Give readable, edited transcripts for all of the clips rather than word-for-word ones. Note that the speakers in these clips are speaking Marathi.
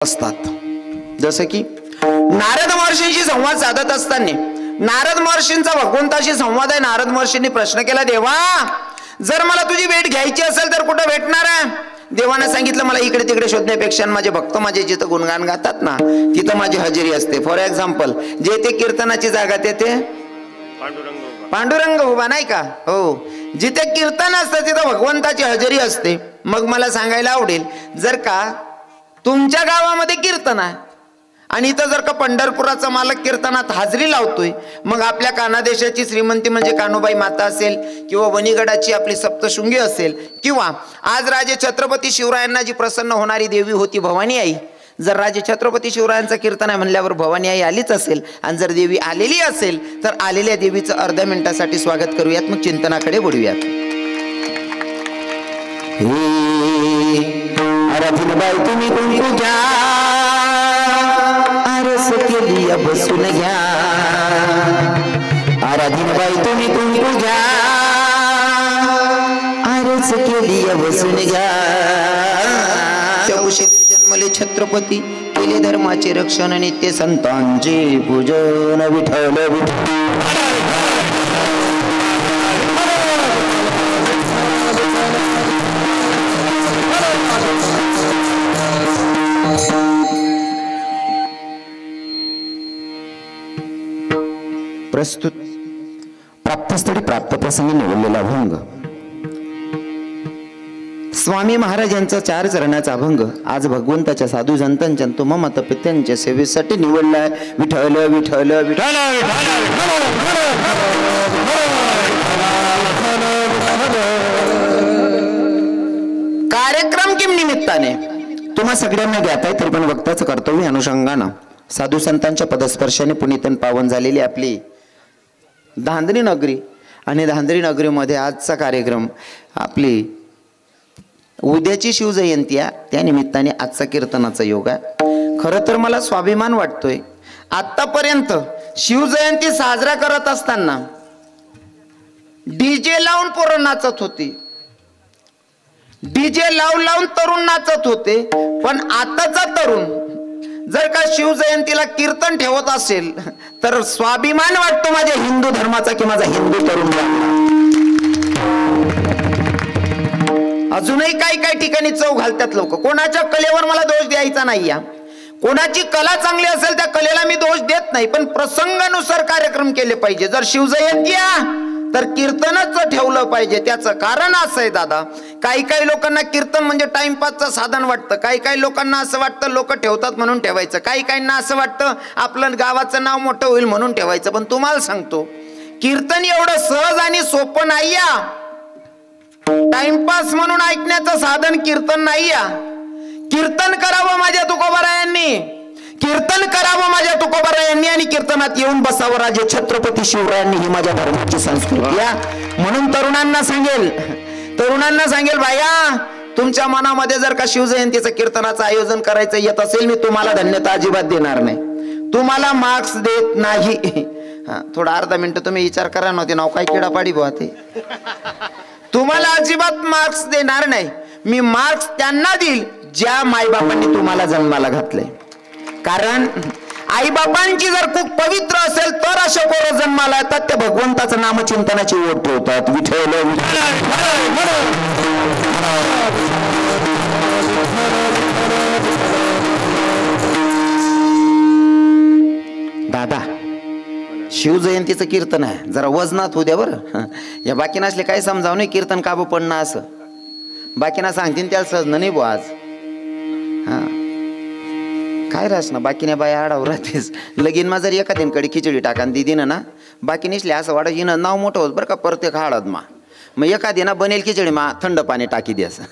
असतात. जसं की नारद महर्षींशी संवाद साधत असताना नारद महर्षींचा भगवंताशी संवाद आहे. नारद महर्षींनी प्रश्न केला, देवा जर मला तुझी भेट घ्यायची असेल तर कुठं भेटणार आहे? देवानं सांगितलं, मला इकडे तिकडे शोधण्यापेक्षा माझे भक्त माझे जिथं गुणगान गातात ना तिथं माझी हजेरी असते. फॉर एक्झाम्पल, जे ते कीर्तनाची जागा ते पांडुरंग उभा नाही का? हो, जिथे कीर्तन असतं तिथं भगवंताची हजेरी असते. मग मला सांगायला आवडेल, जर का तुमच्या गावामध्ये कीर्तन आहे आणि इथं जर का पंढरपुराचा मालक कीर्तनात हाजरी लावतोय, मग आपल्या कानादेशाची श्रीमंती म्हणजे कान्होबाई माता असेल किंवा वणीगडाची आपली सप्तशृंगी असेल किंवा आज राजे छत्रपती शिवरायांना जी प्रसन्न होणारी देवी होती भवानी आई, जर राजे छत्रपती शिवरायांचं कीर्तन आहे म्हणल्यावर भवानी आई आलीच असेल. आणि जर देवी आलेली असेल तर आलेल्या देवीचं अर्ध्या मिनिटासाठी स्वागत करूयात, मग चिंतनाकडे वळूयात. आराधीनबाई तुम्ही कुंकू घ्या, आरस केली बसून घ्या. आराधीनबाई तुम्ही कुंकू घ्या, आरस केली बसून घ्या. जन्मले छत्रपती, केले धर्माचे रक्षण, नित्य संतांचे पूजन. विठ्ठल विठ्ठल. प्रस्तुत प्राप्तस्थळी प्राप्त प्रसंगी निवडलेला अभंग. स्वामी महाराजांचा 4 चरणाचा अभंग आज भगवंताच्या साधू संतांच्या तुममत पित्यांच्या सेवेसाठी निवडलाय. विठ्ठल विठ्ठल विठ्ठल. कार्यक्रम किम निमित्ताने तुम्हा सगळ्यांना ज्ञात आहे, तरी पण वक्त्याचं कर्तव्य अनुषंगानं साधू संतांच्या पदस्पर्शाने पुनीतन पावन झालेली आपली धांधरी नगरी आणि धांधरी नगरीमध्ये आजचा कार्यक्रम आपली उद्याची शिवजयंती आहे, त्या निमित्ताने आजचा कीर्तनाचा योग आहे. खरं तर मला स्वाभिमान वाटतोय, आतापर्यंत शिवजयंती साजरा करत असताना डीजे लावून पोरं नाचत होती, डीजे लावून तरुण नाचत होते. पण आताचा तरुण जर का शिवजयंतीला कीर्तन ठेवत असेल तर स्वाभिमान वाटतो माझ्या हिंदू धर्माचा की माझा हिंदू तरुण. अजूनही काही ठिकाणी चव घालतात लोक. कोणाच्या कलेवर मला दोष द्यायचा नाही. कोणाची कला चांगली असेल त्या कलेला मी दोष देत नाही, पण प्रसंगानुसार कार्यक्रम केले पाहिजे. जर शिवजयंती तर कीर्तनच ठेवलं पाहिजे. त्याचं कारण असं आहे दादा, काही लोकांना कीर्तन म्हणजे टाइमपासचं साधन वाटतं, काही लोकांना असं वाटतं लोक ठेवतात म्हणून ठेवायचं, काहींना असं वाटतं आपलं गावाचं नाव मोठं होईल म्हणून ठेवायचं. पण तुम्हाला सांगतो, कीर्तन एवढं सहज आणि सोपं नाही. टाइमपास म्हणून ऐकण्याचं साधन कीर्तन नाही. कीर्तन करावं माझ्या तुकोबारायांनी, कीर्तन करावं माझ्या तुकोबारायांनी आणि कीर्तनात येऊन बसावं राजे छत्रपती शिवरायांनी. ही माझ्या धर्माची संस्कृती आहे. म्हणून तरुणांना सांगेल बाया, तुमच्या मनामध्ये जर का शिवजयंतीचं कीर्तनाचं आयोजन करायचं येत असेल, मी तुम्हाला धन्यता अजिबात देणार नाही, तुम्हाला मार्क्स देत नाही. थोडा अर्धा मिनिट तुम्ही विचार करा नव्हते, नाव काय किडापाडी बुवा ते. तुम्हाला अजिबात मार्क्स देणार नाही. मी मार्क्स त्यांना देईल ज्या माईबापांनी तुम्हाला जन्माला घातले. कारण आईबापांची जर खूप पवित्र असेल तर अशा पोरं जन्माला येतात, त्या भगवंताचं नामचिंतनाची ओढ ठेवतात. विठ्ठल दादा, शिवजयंतीचं कीर्तन आहे, जरा वजनात होऊ द्या बरं. या बाकीना असले काय समजावं नाही, कीर्तन काबं पडणं असं बाकीना सांगतील त्याला सजणं नाही बुवा आज. काय रास ना बाकीने बाया आडावर राहतेस. लगीन मा जर एखाद्याकडे खिचडी टाकान दिदीनं ना, बाकी निसले असं वाटत हिनं नाव मोठं होत बरं का प्रत्येक हाळद मा. मग एखाद्यानं बनेल खिचडी मा थंड पाणी टाकी दे असं.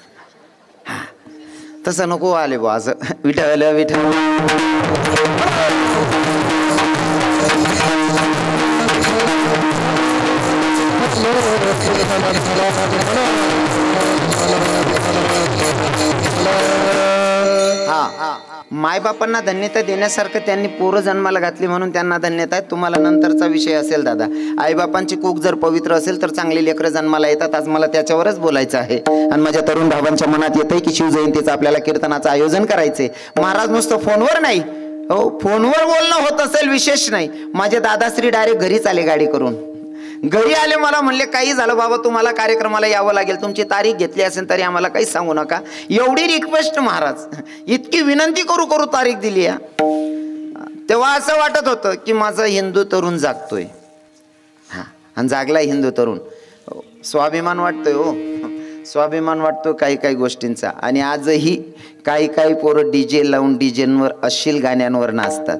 तसं नको आले बुवा असं. विठ्ठल विठ्ठल. हा, मायबापांना धन्यता देण्यासारखं त्यांनी पोरं जन्माला घातली म्हणून त्यांना धन्यता आहे. तुम्हाला नंतरचा विषय असेल दादा. आईबापांची कूक जर पवित्र असेल तर चांगली लेकरं जन्माला येतात. आज मला त्याच्यावरच बोलायचं आहे. आणि माझ्या तरुण भावांच्या मनात येतंय की शिवजयंतीचं आपल्याला कीर्तनाचं आयोजन करायचंय. महाराज नुसतं फोनवर नाही, हो फोनवर बोलणं होत असेल विशेष नाही. माझे दादाश्री डायरेक्ट घरीच आले गाडी करून. घरी आले, मला म्हणले काही झालं बाबा तुम्हाला कार्यक्रमाला यावं लागेल, तुमची तारीख घेतली असेल तरी आम्हाला काही सांगू नका. एवढी रिक्वेस्ट महाराज, इतकी विनंती करू करू तारीख दिली या. तेव्हा असं वाटत होतं की माझा हिंदू तरुण जागतोय. हा, आणि जागलाय हिंदू तरुण. स्वाभिमान वाटतोय हो, स्वाभिमान वाटतो काही काही गोष्टींचा. आणि आजही काही काही पोरं डीजे लावून डीजेंवर अश्लील गाण्यांवर नाचतात.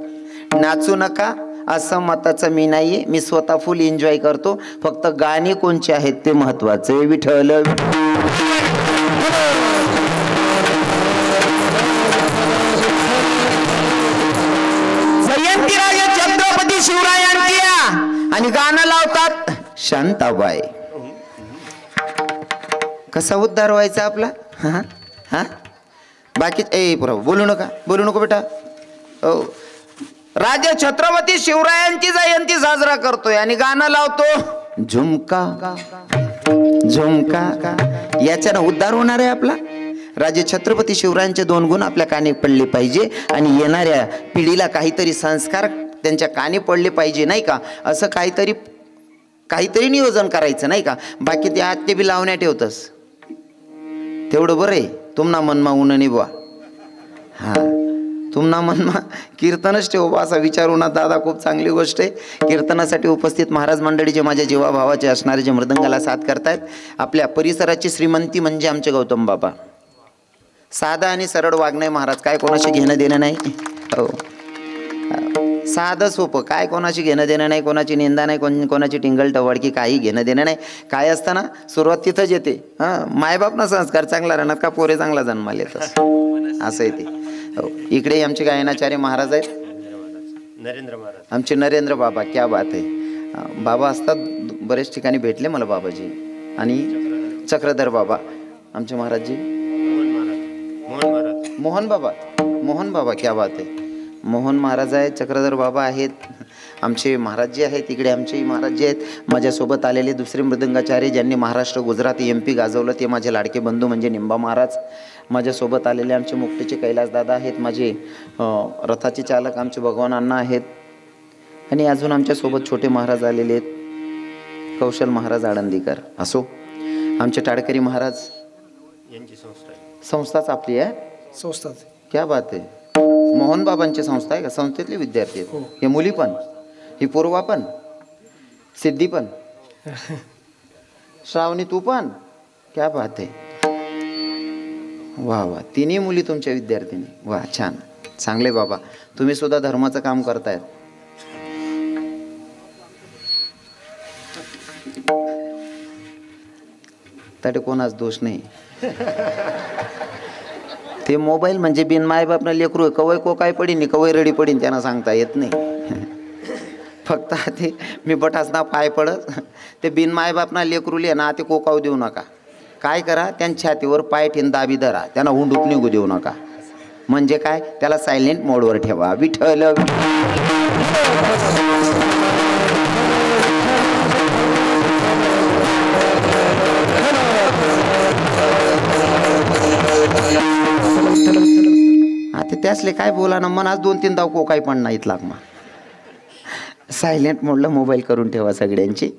नाचू नका असं मताचं मी नाहीये. मी स्वतः फुल एन्जॉय करतो. फक्त गाणी कोणचे आहेत ते महत्वाचे. विठ्ठल जयंतीराजे छत्रपती शिवरायांची आणि गाणं लावतात शांताबाई. कसा उद्धार व्हायचा आपला? हा हा बाकी प्रभू बोलू नको बेटा. हो, राजे छत्रपती शिवरायांची जयंती साजरा करतोय आणि गाणं लावतो झुमका झुमका. याच्यानं उद्धार होणार आहे आपला. राजे छत्रपती शिवरायांचे 2 गुण आपल्या कानी पडले पाहिजे आणि येणाऱ्या पिढीला काहीतरी संस्कार त्यांच्या कानी पडले पाहिजे, नाही का? असं काहीतरी नियोजन करायचं, नाही का? बाकी ते आज ते बी लावण्या ठेवतस तेवढं बरं आहे. तुमना मनमा ऊन नाही बुवा. हा, तुमना मनमा कीर्तनच ठेव असा विचारू ना दादा. खूप चांगली गोष्ट आहे. कीर्तनासाठी उपस्थित महाराज मंडळीचे माझ्या जीवाभावाचे असणारे जे मृदंगाला साथ करतायत. आपल्या परिसराची श्रीमंती म्हणजे आमचे गौतम बाबा. साधा आणि सरळ वागणे महाराज, काय कोणाशी घेणं देणं नाही. हो, साधं सोपं, काय कोणाशी घेणं देणं नाही, कोणाची निंदा नाही, कोणाची टिंगल टवडकी काही घेणं देणं नाही. काय असताना सुरुवात तिथंच येते. हां, मायबापना संस्कार चांगला राहणार का पोरे चांगला जन्माला येतात असं आहे ते. हो, इकडे आमचे गायनाचार्य महाराज आहेत, नरेंद्र महाराज, आमचे नरेंद्र बाबा. क्या बात आहे. बाबा असतात बरेच ठिकाणी भेटले मला बाबाजी. आणि चक्रधर बाबा आमचे महाराजजी, मोहन बाबा. क्या बात आहे. मोहन महाराज आहेत, चक्रधर बाबा आहेत, आमचे महाराजजी आहेत. इकडे आमचे महाराजजी आहेत. माझ्यासोबत आलेले दुसरे मृदंगाचार्य ज्यांनी महाराष्ट्र, गुजरात, MP गाजवलं ते माझे लाडके बंधू म्हणजे निंबा महाराज. माझ्यासोबत आलेले आमचे मुक्तीचे कैलास दादा आहेत. माझे रथाचे चालक आमचे भगवान अण्णा आहेत. आणि अजून आमच्यासोबत छोटे महाराज आलेले आहेत, कौशल महाराज आळंदीकर. असो, आमचे टाळकरी महाराज यांची संस्था आहे. संस्थाच आपली आहे. संस्था. क्या बात आहे. मोहन बाबांची संस्था आहे का? संस्थेतले विद्यार्थी आहेत. हे मुली पण, ही पूर्वा पण, सिद्धी पण, श्रावणी तू पण. क्या बात आहे. वा वा, तिन्ही मुली तुमच्या विद्यार्थिनी. वा, छान, चांगले बाबा. तुम्ही सुद्धा धर्माचं काम करतायत. तटे कोणाच दोष नाही. ते मोबाईल म्हणजे बिन मायबापनं लेकरू कवय को काय पडीन कवय रडी पडीन त्यांना सांगता येत नाही. फक्त ते मी बटासना पाय पडत ते बिन मायबापना लेकरूले ना ते कोकाव देऊ नका. काय करा, त्यांच्या छातीवर पाय ठेवून दाबी धरा, त्यांना हुंडूक निघू देऊ नका. म्हणजे काय, त्याला सायलेंट मोडवर ठेवा. विठ्ठल आता त्यासले काय बोला ना, मन आज 2-3 दाव को काही पण नाहीत लागमा. सायलेंट मोडला मोबाईल करून ठेवा सगळ्यांची.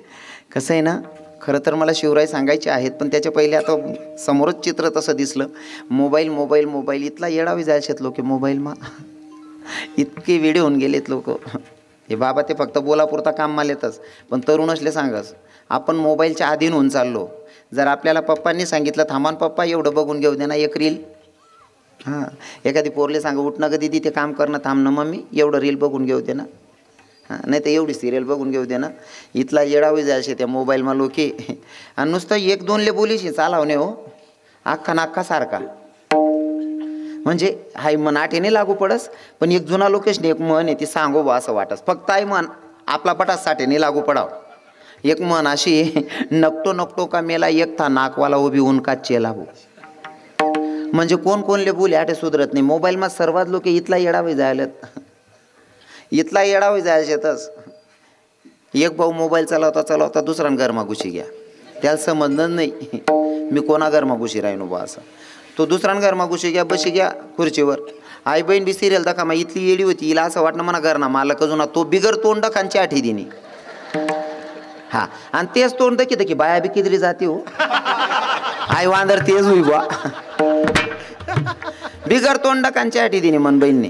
कसं आहे ना, खरं तर मला शिवराय सांगायचे आहेत, पण त्याच्या पहिले आता समोरच चित्र तसं दिसलं. मोबाईल इथला येडावी जायचेत लोक मोबाईलमा. इतके वेडे होऊन गेलेत लोक. हे बाबा ते फक्त बोलापुरता काम मालेतच, पण तरुण असले सांगस आपण मोबाईलच्या अधीन होऊन चाललो. जर आपल्याला पप्पांनी सांगितलं थांबान पप्पा एवढं बघून घेऊ दे ना एक रील. हां, एखादी पोरले सांगा उठणं कधी तिथे काम करणं, थांबणं मम्मी एवढं रील बघून घेऊ दे ना. हां, नाही तर एवढी सिरियल बघून घेऊ दे ना. इथला येडावी जायचे त्या मोबाईलमा लोके. आणि नुसतं 1-2 बोलीशी चालावणे हो, अख्खा नाक्का सारखा. म्हणजे हाय मन आठेने लागू पडस, पण एक जुना लोकेशने एक मन आहे ती सांगो बा असं वाटस. फक्त आई मन आपला पटास साठेने लागू पडाव. एक मन अशी नकटो का मेला एक था नाकवाला उभी उनका चेला हो. म्हणजे कोण कोणले बोले आटे सुधरत नाही. मोबाईलમાં सर्वात लोक इथला येडावे जायलेत, इथला येडावे जायचेतच. एक भाऊ मोबाईल चालवता चालवता दुसरा घरमा घुशी घ्या, त्याला समजणार नाही मी कोणा घरमा घुशी राहिनो बा असं. तो दुसरा घरमा घुशी घ्या, बशी घ्या खुर्चीवर. आई बहीण बी सिरियल दाखवा मग इथली येडी होती, हिला असं वाटणं म्हणा घरना मालक अजून तो बिगर तोंड खांची आठी दिनी. हा आणि तेच तोंड दकी दकी बाया बी किदरी जाते हो. आई वांदर तेच होई बा बिगर तोंड कांची आठी दिनी मन बहीणने.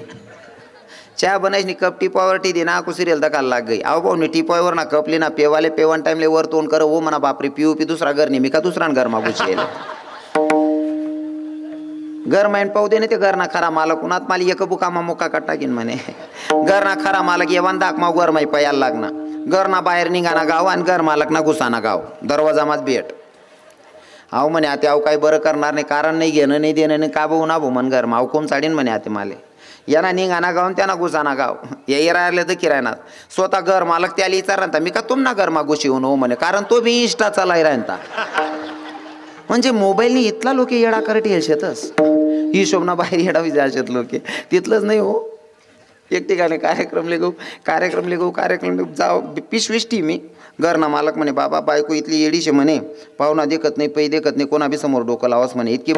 चहा बनायची कप टिपावर टी दे ना आकू सिरियल दकाला लाग गई. अहो भाऊ नी टिपावर ना कपली ना पेवाले पेवन टाइमले वर तोंड कर हो म्हणा बापरे पिऊ पी दुसरा घर नाही मी का दुसरा घर मागू शेल. घर माइन पाहू दे नाही ते घरना खरा मालक उन्हात माली एक बुकामा मुका टाकीन म्हणे. घरना खरा मालक येवान दाख माग घर माई पयाला लागना. घरना बाहेर निघाना गाव आणि घर मालक ना घुसाना गाव दरवाजामाच भेट. अहो म्हणे आता अहो काही बरं करणार नाही, कारण नाही घेणं नाही देणं नाही का भाऊ ना भाऊ मन घर माव कोम साडीन म्हणे आते माले. यांना निघाना गाव त्यांना घुसाना गाव ये राहिले तर किरायना. स्वतः घर मालक त्याला विचारता मी का तुम ना घर मागू शिवून हो म्हणे, कारण तो बी इंस्टा चालाय राहता. म्हणजे मोबाईलनी इथला लोक येडा करत येशेतच, हिशोबना बाहेर येडा विचारशेत लोक. तिथलंच नाही हो. एक ठिकाणी कार्यक्रम लेगो जाओ पिशविष्टी मी घरना मालक म्हणे बाबा बायको इथली येडीशे म्हणे, पाहुणा देखत नाही पै देखत नाही कोणा बी समोर डोकं लावस म्हणे. इतकी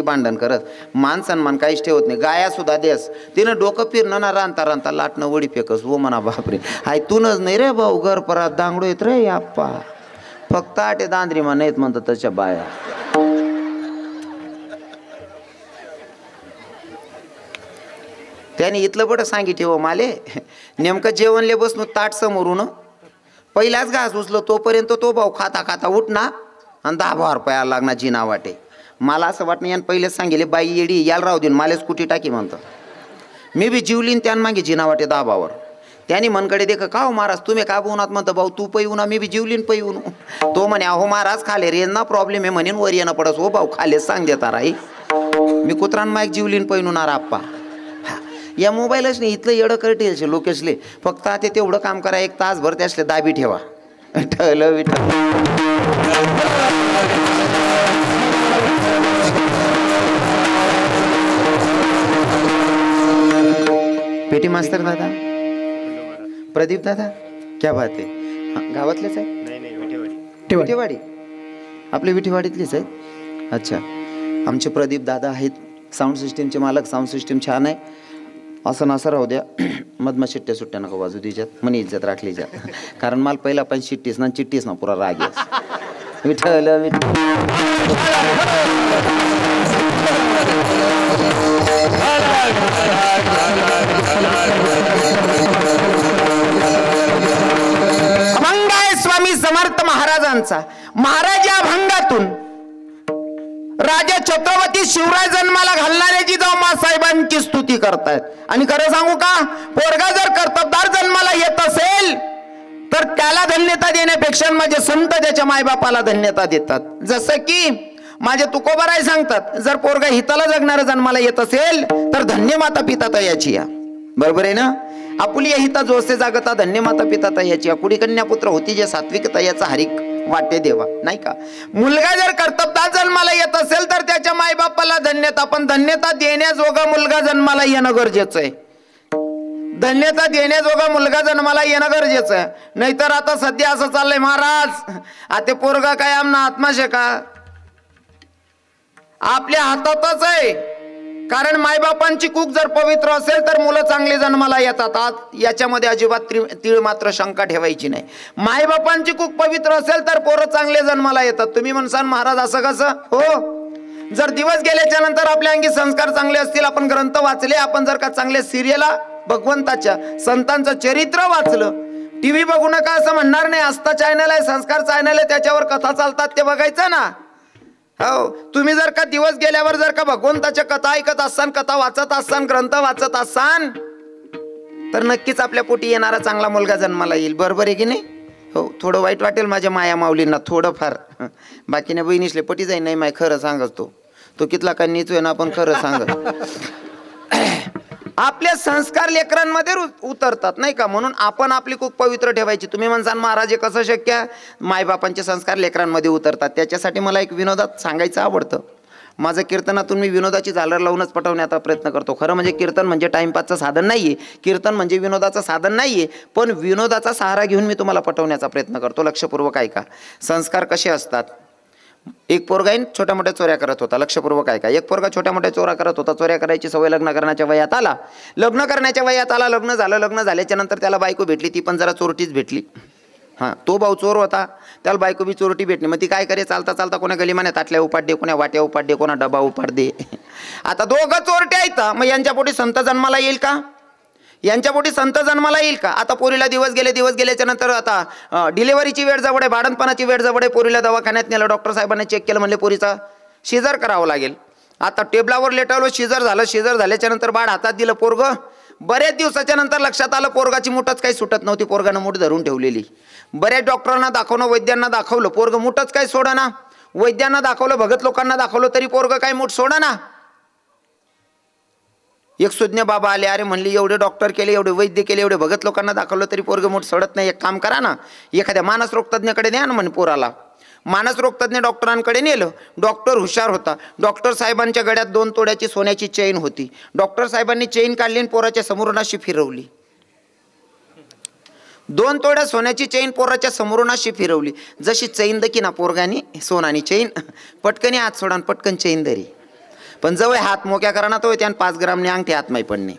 भांडण करत मान सन्मान काहीच ठेवत नाही. गाया सुद्धा देस तिनं डोकं फिरणं ना रांता रांता लाटणं वडी फेकस हो म्हणा बापरे. हाय तूनच नाही रे भाऊ घर परात दांगडो येत रे आप्पा, फक्त आटे दांद्री मा नाहीत म्हणतात त्याच्या बाया. त्याने इथलं बडं सांगी ठेव माले नेमकं जेवणले बसलो ताट समोरून पहिलाच घास उचलो तोपर्यंत तो भाऊ खाता खाता उठना आणि 10 रुपयाला लागना जिना वाटे. मला असं वाटणं यानं पहिलेच सांगितले बाई येडी याला राहू देईन मला स्कूटी टाकी म्हणतं. मी बी जीवलीन त्यान मागे जिना वाटे 10 त्याने मनकडे देख का हो महाराज तुम्ही का बोनात म्हणतं भाऊ तू पै उना मी बी जीवलीन पै उन. तो म्हणे अहो महाराज खाले रेन ना प्रॉब्लेम आहे म्हणेन वर येणं पडस हो भाऊ खालेच सांग देता राई मी कुत्रान माईक जीवलीन पैनुणार आप्पा. या मोबाईलच नाही इथलं एवढं करते लोकेशले फक्त आता तेवढं काम करा 1 तासभर त्यासले दाबी ठेवा ठेवलं विठ्ठल. पेटी मास्तर दादा प्रदीप दादा क्या बात आहे. गावातलेच आहे? नाही विठेवाडी आपले विठेवाडीतलेच आहेत. अच्छा आमचे प्रदीप दादा आहेत साऊंड सिस्टीमचे मालक. साऊंड सिस्टीम छान आहे. असं नसं राहू द्या मधमा शिट्ट्या सुट्ट्या नका वाजू द्याच्यात मनी इज्जत राखली जात. कारण मला पहिला पण चिट्टीस ना पुरा राग आहे. विठ्ठल अभंग आहे स्वामी समर्थ महाराजांचा. महाराज या अभंगातून राजा छत्रपती शिवराय जन्माला घालणाऱ्याची जिजाऊ साहेबांची स्तुती करतायत. आणि खरं सांगू का पोरगा जर कर्तबदार जन्माला येत असेल तर त्याला धन्यता देण्यापेक्षा माझे संत त्याच्या मायबापाला धन्यता देतात. जसं की माझे तुकोबाराय सांगतात जर पोरगा हिताला जगणारा जन्माला येत असेल तर धन्य माता पिता तयाची या. बरोबर आहे ना. आपुली हिता जोसे जागता धन्य माता पिता तयाची या. कुडी कन्या पुत्र होती जे सात्विक तयाचा हरिक वाटे देवा नाही का. मुलगा जर कर्तबदार जन्माला येत असेल तर त्याच्या मायबापाला धन्यता, पण धन्यता देण्याजोगा मुलगा जन्माला येणं गरजेचं आहे. धन्यता देण्याजोगा मुलगा जन्माला येणं गरजेचं आहे. नाहीतर आता सध्या असं चाललंय महाराज आता पोरगा काय आमना आत्माशे का आपल्या हातातच आहे. कारण मायबापांची कूक जर पवित्र असेल तर मुलं चांगले जन्माला येतात. याच्यामध्ये अजिबात तीळ मात्र शंका ठेवायची नाही. मायबापांची कूक पवित्र असेल तर पोरं चांगले जन्माला येतात. तुम्ही म्हणसान महाराज असं कसं हो. जर दिवस गेल्याच्या नंतर आपल्या अंगी संस्कार चांगले असतील, आपण ग्रंथ वाचले, आपण जर का चांगले सिरियला भगवंताच्या संतांचं चरित्र वाचलं, टीव्ही बघू नका असं म्हणणार नाही. आस्था चॅनल आहे, संस्कार चॅनल आहे, त्याच्यावर कथा चालतात ते बघायचं ना. हो तुम्ही जर का दिवस गेल्यावर जर का भगवंताच्या कथा ऐकत असाल, कथा वाचत असाल, ग्रंथ वाचत असाल तर नक्कीच आपल्या पोटी येणारा चांगला मुलगा जन्माला येईल. बरोबर आहे की नाही. हो थोडं वाईट वाटेल माझ्या माया माऊलींना थोडंफार, बाकीने बहिणीसले पटी जाईन नाही माय खरं सांगत तो कितला का नीचोय ना आपण खरं सांगत. आपले संस्कार लेकरांमध्ये उतरतात नाही का. म्हणून आपण आपली खूप पवित्र ठेवायची. तुम्ही म्हणसान महाराज हे कसं शक्य. मायबापांचे संस्कार लेकरांमध्ये उतरतात. त्याच्यासाठी मला एक विनोदात सांगायचं आवडतं. माझं कीर्तनातून मी विनोदाची झालर लावूनच पटवण्याचा प्रयत्न करतो. खरं म्हणजे कीर्तन म्हणजे टाइमपासचं साधन नाही आहे, कीर्तन म्हणजे विनोदाचं साधन नाही आहे, पण विनोदाचा सहारा घेऊन मी तुम्हाला पटवण्याचा प्रयत्न करतो. लक्षपूर्वक ऐका. संस्कार कसे असतात. एक पोरगाईन छोट्या मोठ्या चोऱ्या करत होता. लक्षपूर्वक ऐका. एक पोरगा छोट्या मोठ्या चोऱ्या करत होता. चोऱ्या करायची सवय लग्न करण्याच्या वयात आला. लग्न झालं. लग्न झाल्याच्या नंतर त्याला बायको भेटली, ती पण जरा चोरटीच भेटली. हां, तो भाऊ चोर होता, त्याला बायको बी चोरटी भेटली. मग ती काय करे, चालता चालता कोणा गलिमाने ताटल्या उपाडे, कोणा वाट्या उपाडे, कोणा डबा उपाडे. आता दोघं चोरटे आहेत. मग यांच्या पोटी संत जन्माला येईल का? आता पोरीला दिवस गेल्याच्या नंतर आता डिलिव्हरीची वेळ जवळ आहे, बाळंतपणाची वेळ जवळ आहे. पोरीला दवाखान्यात नेलं. डॉक्टर साहेबांनी चेक केलं, म्हणले पोरीचा शिजर करावं लागेल. आता टेबलावर लेटावलं, शिजर झाल्याच्या नंतर बाळ हातात दिलं. पोरगं बऱ्याच दिवसाच्या नंतर लक्षात आलं पोरगाची मूठच काही सुटत नव्हती. पोरगानं मूठ धरून ठेवलेली. बऱ्याच डॉक्टरांना दाखवणं, वैद्यांना दाखवलं, पोरगं मूठच काही सोडना. वैद्यांना दाखवलं, भगत लोकांना दाखवलं, तरी पोरगं काही मूठ सोडना. एक सुज्ञ बाबा आले. अरे म्हणली, एवढे डॉक्टर केले, एवढे वैद्य केले, एवढे भगत लोकांना दाखवलं, तरी पोरगं मूठ सोडत नाही. एक काम करा ना, एखाद्या मानसरोग तज्ञाकडे द्या ना म्हणे पोराला. मानसरोग तज्ञ डॉक्टरांकडे नेलं. डॉक्टर हुशार होता. डॉक्टर साहेबांच्या गळ्यात 2 तोळ्याची सोन्याची चेन होती. डॉक्टर साहेबांनी चेन काढली आणि पोराच्या समोरून अशी फिरवली. 2 तोळ्या सोन्याची चेन पोराच्या समोरून अशी फिरवली. जशी चैन दकी ना पोरगानी, सोनानी चेन, पटकनी हात सोडा, पटकन चेन धरी. पण जवळ हात मोक्या करा ना, तो त्यानं 5 ग्रामने अंगठी हातमाई पडणे.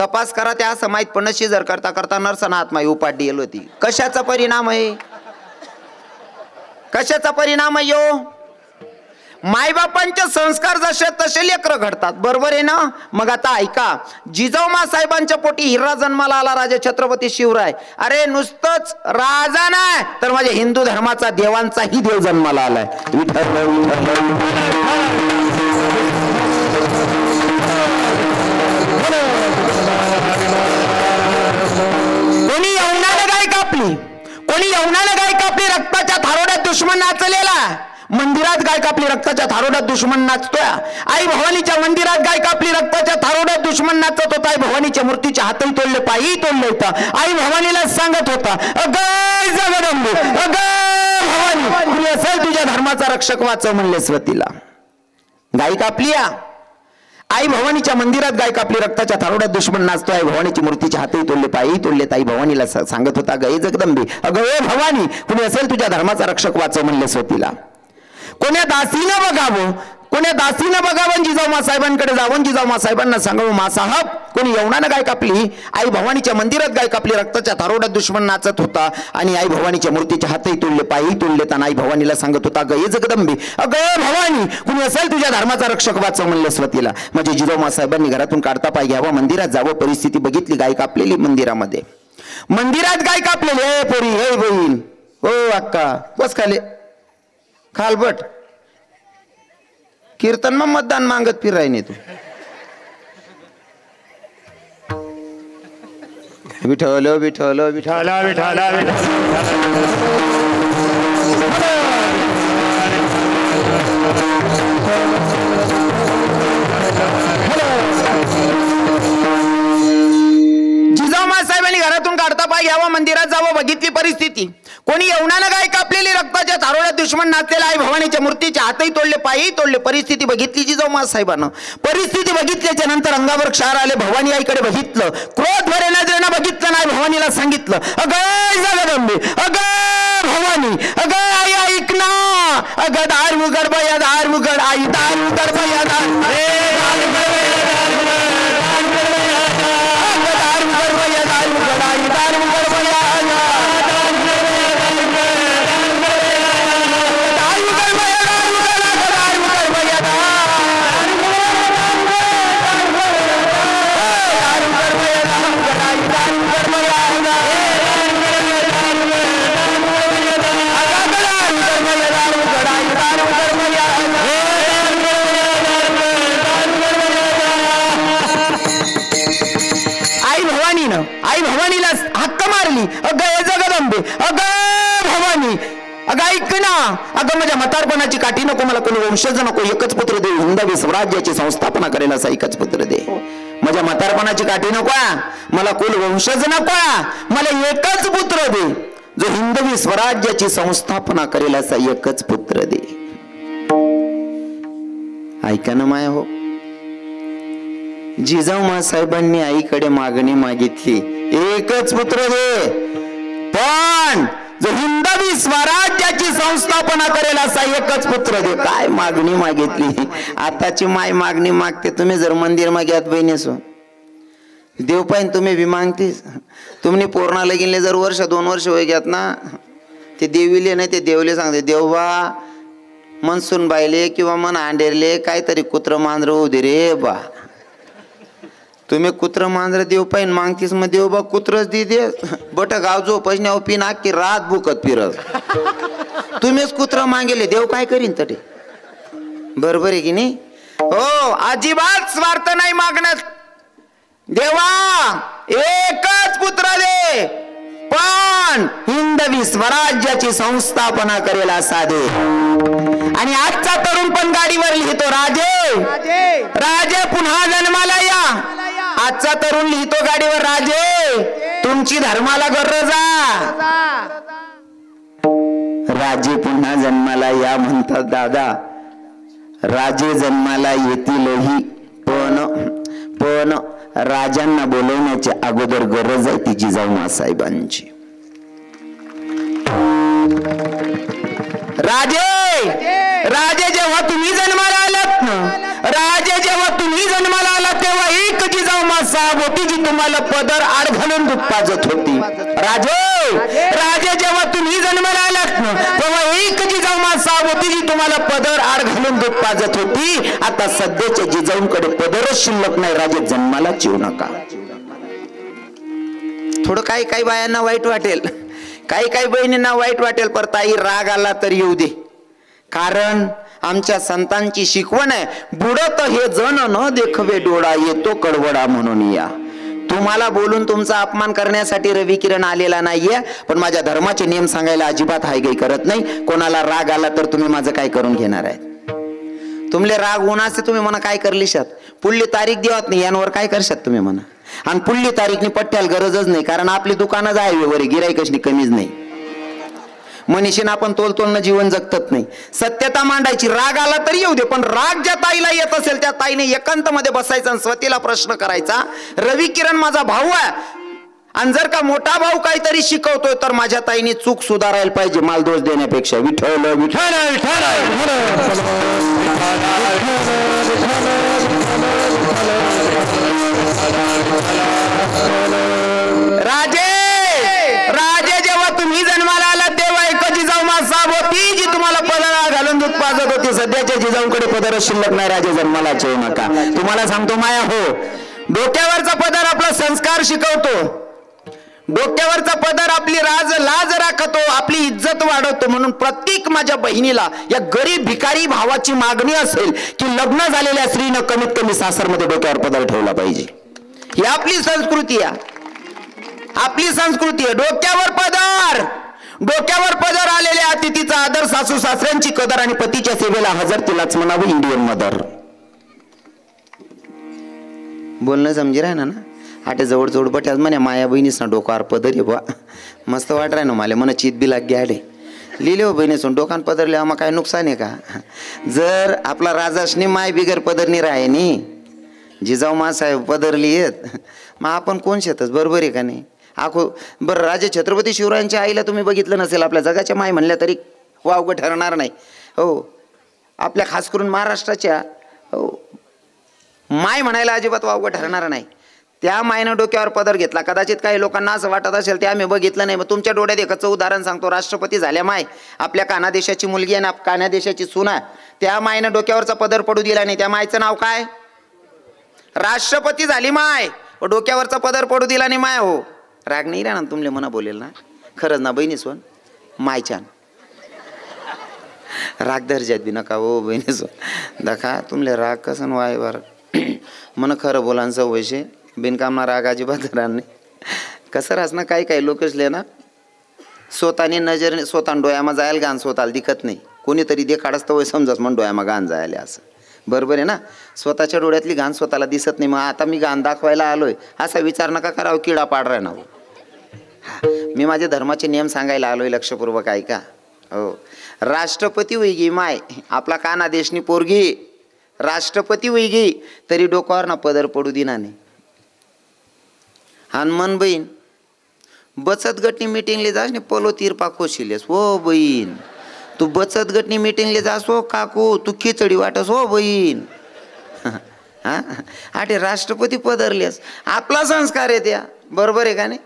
तपास करा, त्या असं माहीत पडणं, शिजर करता करता नर्सना हातमाई उपाडी गेली होती. कशाचा परिणाम आहे? यो मायबापांचे संस्कार जसे तसे लेकरं घडतात. बरोबर आहे ना? मग आता ऐका. जिजाऊ साहेबांच्या पोटी हिरा जन्माला आला, राजा छत्रपती शिवराय. अरे नुसतंच राजा नाही, तर माझ्या हिंदू धर्माचा देवांचाही देव जन्माला आलाय. कोणी यवनाला गाय कापली, रक्ताच्या थारोड्यात दुश्मन नाचलेला. मंदिरात गाय कापली, रक्ताच्या थारोड्यात दुश्मन नाचतोय. आई भवानीच्या मंदिरात गाय कापली, रक्ताच्या थारोड्यात दुश्मन नाचत होता. आई भवानीच्या मूर्तीच्या हातही तोडले, पायही तोडले होता. आई भवानीला सांगत होता, अगं जगदंबे, अगं भवानी, असेल तुझ्या धर्माचा रक्षक वाचव म्हणले स्वतीला. गाय कापली. आई भवानीच्या मंदिरात गाय कापली, रक्ताच्या थारोड्यात दुश्मन नाचतो. आई भवानीची मूर्तीच्या हातही तोडले, पायही तोडले. आई भवानीला सांगत होता, गे जगदंबे, अगं भवानी, कुणी असेल तुझ्या धर्माचा रक्षक वाचव म्हणले स्वतीला. कोण्या दासीनं बघावं, जिजाऊ साहेबांकडे जावं, जिजाऊ साहेबांना सांगावं, मासाहेब, कोणी यवनानं गाय कापली, आई भवानीच्या मंदिरात गाय कापली, रक्ताच्या थारोड्यात दुश्मन नाचत होता आणि आई भवानीच्या मूर्तीच्या हातही तोडले, पायही तोडले. आणि आई भवानीला सांगत होता, गे जगदंबे, अगं भवानी, कुणी असेल तुझ्या धर्माचा रक्षक वाचव म्हणले स्वतीला. म्हणजे जिजाऊ साहेबांनी घरातून काढता पाय घ्यावा, मंदिरात जावं. परिस्थिती बघितली, गाय कापलेली मंदिरामध्ये. मंदिरात गाय कापलेली. हे पोरी, हे बहीण, ओ अक्का, बस खाली, खालबट. कीर्तन मग मतदान मागत फिराय नाही तू. विठ्ठल विठ्ठल विठ्ठल विठ्ठल जिजाऊ साहेबांनी घरातून काढता पाय घ्यावा, मंदिरात जावं. बघितली परिस्थिती. कोणी यवनानं गाय कापलेली, रक्ताच्या थारोड्यात दुश्मन नाचलेला. आई भवानीच्या मूर्तीच्या हातही तोडले, पायही तोडले. परिस्थिती बघितली जिजाऊ साहेबांना. परिस्थिती बघितल्याच्या नंतर अंगावर क्षार आले. भवानी आईकडे बघितलं, क्रोध भरे नजरेनं बघितलं. नाही भवानीला सांगितलं, अगं जगदंबे, अगं भवानी, अगं आई ऐक ना, अगं दार उघड बया, दार उघड आई, दार उघड बया, दार उघड आई, दार उघड बया. आई भवानीला हक्क मारली, अगं जगदंबे, अगं भवानी, अगं ऐक ना, अगं माझ्या म्हातारपणाची काठी नको, मला कोणी वंशज नको, एकच पुत्र दे, हिंदवी स्वराज्याची संस्थापना करेल असा एकच पुत्र दे. माझ्या म्हातारपणाची काठी नको, मला कुल वंशज नको, मला एकच पुत्र दे, जो हिंदवी स्वराज्याची संस्थापना करेल असा एकच पुत्र दे. ऐका ना माया हो, जिजाऊ साहेबांनी आईकडे मागणी मागितली, एकच पुत्र दे, पण जो हिंदवी स्वराज्याची संस्थापना करेल असा एकच पुत्र दे. काय मागणी मागितली. आताची माय मागणी मागते. तुम्ही जर मंदिर माग्यात बहिणीसो देव पाहिन तुम्ही बी मागतेस. तुम्ही पूर्ण लगीनले जर वर्ष 2 वर्ष होई घ्यात ना, ते देवीले नाही ते देवले सांगते, देवबा मनसून बायले किंवा मन आंडेरले काहीतरी कुत्र मांजर होऊ दे रे बा. तुम्ही कुत्र मांजर देव पाहिन मागतीस, मग देव बा कुत्रच दे बट गाव जो पजण्यावर पिना की रात बुकत फिरत. तुम्हीच कुत्र मागेले, देव काय करीन तटे. बरोबर आहे की नाही हो. अजिबात स्वार्थ नाही मागण्यात. देवा एकच पुत्र दे, पण हिंदवी स्वराज्याची संस्थापना करेल असा दे. आणि आजचा तरुण पण गाडीवर लिहितो, राजे राजे पुन्हा जन्माला या. आजचा तरुण लिहितो गाडीवर, राजे तुमची धर्माला गरज आ. राजे पुन्हा जन्माला या म्हणतात दादा. राजे जन्माला येतीलही, पण राजांना बोलवण्याच्या अगोदर गरज आहे ती जिजाऊ साहेबांची. राजे जेव्हा तुम्ही जन्माला आलात ना, राजे जेव्हा तुम्ही जन्माला आलात तेव्हा एक जिजाऊ साहेब होती जी तुम्हाला पदर आड घालून दूध पाजत होती. राजे जेव्हा तुम्ही जन्माला आलात ना तेव्हा एक जिजाऊ साहेब होती जी तुम्हाला पदर आड घालून दूध पाजत होती. आता सध्याच्या जिजाऊंकडे पदरच शिल्लक नाही. राजे जन्मालाच येऊ नका. थोडं काही बायांना वाईट वाटेल, काही बहिणींना वाईट वाटेल, पर ताई राग आला तर येऊ दे. कारण आमच्या संतांची शिकवण आहे, बुडत हे जण न देखवे डोळा, येतो कडवडा म्हणून या. तुम्हाला बोलून तुमचा अपमान करण्यासाठी रवी किरण आलेला नाहीये, पण माझ्या धर्माचे नियम सांगायला अजिबात हायगाई करत नाही. कोणाला राग आला तर तुम्ही माझं काय करून घेणार आहे. तुमले राग होणार तुम्ही म्हणा काय करलिशात, पुढली तारीख देवत नाही यांवर काय करशात तुम्ही म्हणा. आणि पुढली तारीखनी पट्ट्याला गरजच नाही, कारण आपली दुकानच आहे व्यवहारी, गिराईकशनी कमीच नाही. मनीषीनं आपण तोलतोलनं जीवन जगतत नाही. सत्यता मांडायची. राग आला तरी येऊ दे, पण राग ज्या ताईला येत असेल त्या ताईने एकांत मध्ये बसायचा आणि स्वतःला प्रश्न करायचा, रवी किरण माझा भाऊ आहे, आणि जर का मोठा भाऊ काहीतरी शिकवतोय तर माझ्या ताईने चूक सुधारायला पाहिजे, माल दोष देण्यापेक्षा. विठ्ठल विठ्ठल राजे जेव्हा तुम्ही जन्माला आला तेव्हा एक जिजाऊ साहेब होती जी तुम्हाला पदर घालून दूध पाजत होती. सध्याच्या जिजाऊंकडे पदर शिल्लक नाही. राजे जन्मालाच येऊ नका. तुम्हाला सांगतो माया हो, डोक्यावरचा पदर आपला संस्कार शिकवतो, डोक्यावरचा पदर आपली लाज राखतो, आपली इज्जत वाढवतो. म्हणून प्रत्येक माझ्या बहिणीला या गरीब भिकारी भावाची मागणी असेल की लग्न झालेल्या स्त्रीनं कमीत कमी सासरमध्ये डोक्यावर पदर ठेवला पाहिजे. ही आपली संस्कृती आहे, आपली संस्कृती आहे. डोक्यावर पदर आलेल्या अतिथीचा आदर, सासू सासऱ्यांची कदर आणि पतीच्या सेवेला हजर, तिलाच म्हणावं इंडियन मदर. बोलणं समजी राह ना. आटे जवळ जवळ बट्यात म्हणे माया बहिणीस ना डोकावर पदर आहे बा. मस्त वाट राह ना मला, मन चित बी लाग आडे लिहिले हो बहिणीसून डोकान पदरले मग काय नुकसान आहे का. जर आपला राजाशनी माय बिगर पदरनी राहे नी, जिजाऊ मा साहेब पदरली येत, मग आपण कोण शेतच. बरोबर आहे का नाही. आखो बरं, राजे छत्रपती शिवरायांच्या आईला तुम्ही बघितलं नसेल, आपल्या जगाच्या माय म्हणल्या तरी वावगं ठरणार नाही हो. आपल्या खास करून महाराष्ट्राच्या हो माय म्हणायला अजिबात वावगं ठरणार नाही. त्या मायनं डोक्यावर पदर घेतला. कदाचित काही लोकांना असं वाटत असेल ते आम्ही बघितलं नाही. मग तुमच्या डोळ्यात एकाचं उदाहरण सांगतो. राष्ट्रपती झाल्या माय, आपल्या काना देशाची मुलगी आहे ना, काना देशाची सुना, त्या मायनं डोक्यावरचा पदर पडू दिला नाही. त्या मायचं नाव काय. राष्ट्रपती झाली माय, डोक्यावरचा पदर पडू दिला नाही माय हो. राग नाही राहणार तुमले मना बोलेल ना. खरंच ना बहिणी सोन मायच्यान राग दर्जात बी नका हो बहिणी सोन. दखा तुमले राग कसं वाय बरं मन खरं बोलांचं वैसे बिनकामना राग अजिबात राहणार नाही. कसं राहस ना काही लोक असले ना स्वतःने नजर स्वतः डोळ्यामा जायला गाण स्वतःला दिखत नाही. कोणीतरी देखाडच तर वय समजाच म्हणून डोळ्यामा गाण जायला असं. बरोबर आहे ना. स्वतःच्या डोळ्यातली घाण स्वतःला दिसत नाही. मग आता मी घाण दाखवायला आलोय असा विचार नका करावं. किडा पाड राह ना. मी माझे धर्माचे नियम सांगायला आलोय, लक्षपूर्वक ऐका हो. राष्ट्रपती होई गी माय, आपला काना देशनी पोरगी राष्ट्रपती होई गे तरी डोक्यावर ना पदर पडू दिना नाही. हनुमान बहीण बचत गटनी मीटिंगले जास ने पोलो तीरपा कोशिलेस. हो बहीण तू बचत गटनी मीटिंगले जास हो काकू तू खिचडी वाटस हो बहीण. हा आटे राष्ट्रपती पदरलेस आपला संस्कार आहे त्या बरोबर आहे का नाही.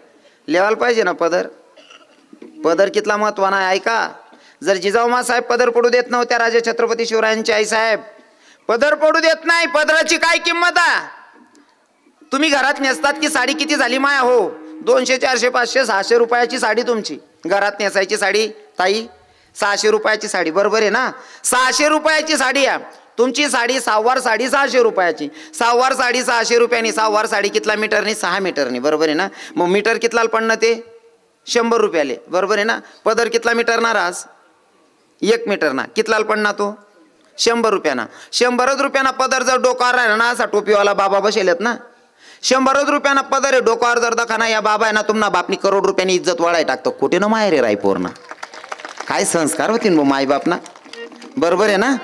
लेवायला पाहिजे ना पदर. पदर कितला महत्वाना आहे ऐका. जर जिजाऊमा साहेब पदर पडू देत नव्हत्या राजे छत्रपती शिवरायांची आई साहेब पदर पडू देत नाही. पदराची काय किंमत आहे. तुम्ही घरात नेसतात की साडी किती झाली माया हो 200 400 500 600 रुपयाची साडी तुमची घरात नेसायची साडी ताई 600 रुपयाची साडी बरोबर आहे ना. 600 रुपयाची साडी आहे तुमची साडी. सहावार साडी 600 रुपयाची. सहावार साडी 600 रुपयांनी. सहावार साडी कितला मीटरनी 6 मीटरनी बरोबर आहे ना. मग मीटर कितला पडणं ते 100 रुपयाले बरोबर आहे ना. पदर कितला मीटर ना रास 1 मीटर ना कितला पडणार तो 100 रुपयाना. 100 रुपयाना पदर जर डोक्यावर राहिला ना असा टोपीवाला बाबा बसेलेत ना 100 रुपयाना पदर आहे डोक्यावर जर दखाना या बाबा आहे ना तुम्हाला बापनी करोड रुपयांनी इज्जत वाढाय टाकतो. कुठे ना माहेर आहे रायपूरना. काय संस्कार होतील मग माय बाप ना बरोबर आहे ना.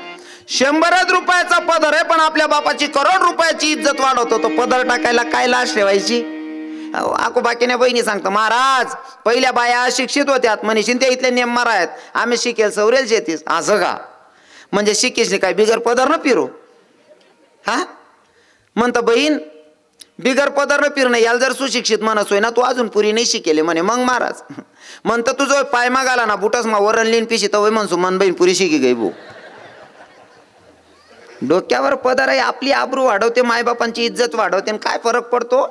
100 रुपयाचा पदर आहे पण आपल्या बापाची करोड रुपयाची इज्जत वाढवतो. तो पदर टाकायला काय लाज ठेवायची. आको बाकीने बहिणी सांगतो महाराज पहिल्या बाया अशिक्षित होत्यात म्हणशीन त्या इथले नेम मारायत आम्ही शिकेल सवरेल शेतीस असं का. म्हणजे शिकेश काय बिगर पदर न पिरो. हा म्हणतं बहीण बिगर पदर न फिरणं याला जर सुशिक्षित माणूस होय ना तू अजून पुरी नाही शिकेले म्हणे. मग महाराज म्हणतं तुझं पाय मागाला ना बुटस मा वरण लिन पिशी तर म्हणसू मन बहीण पुरी शिकी गई भो. डोक्यावर पदर आहे आपली आबरू वाढवते मायबापांची इज्जत वाढवते. काय फरक पडतो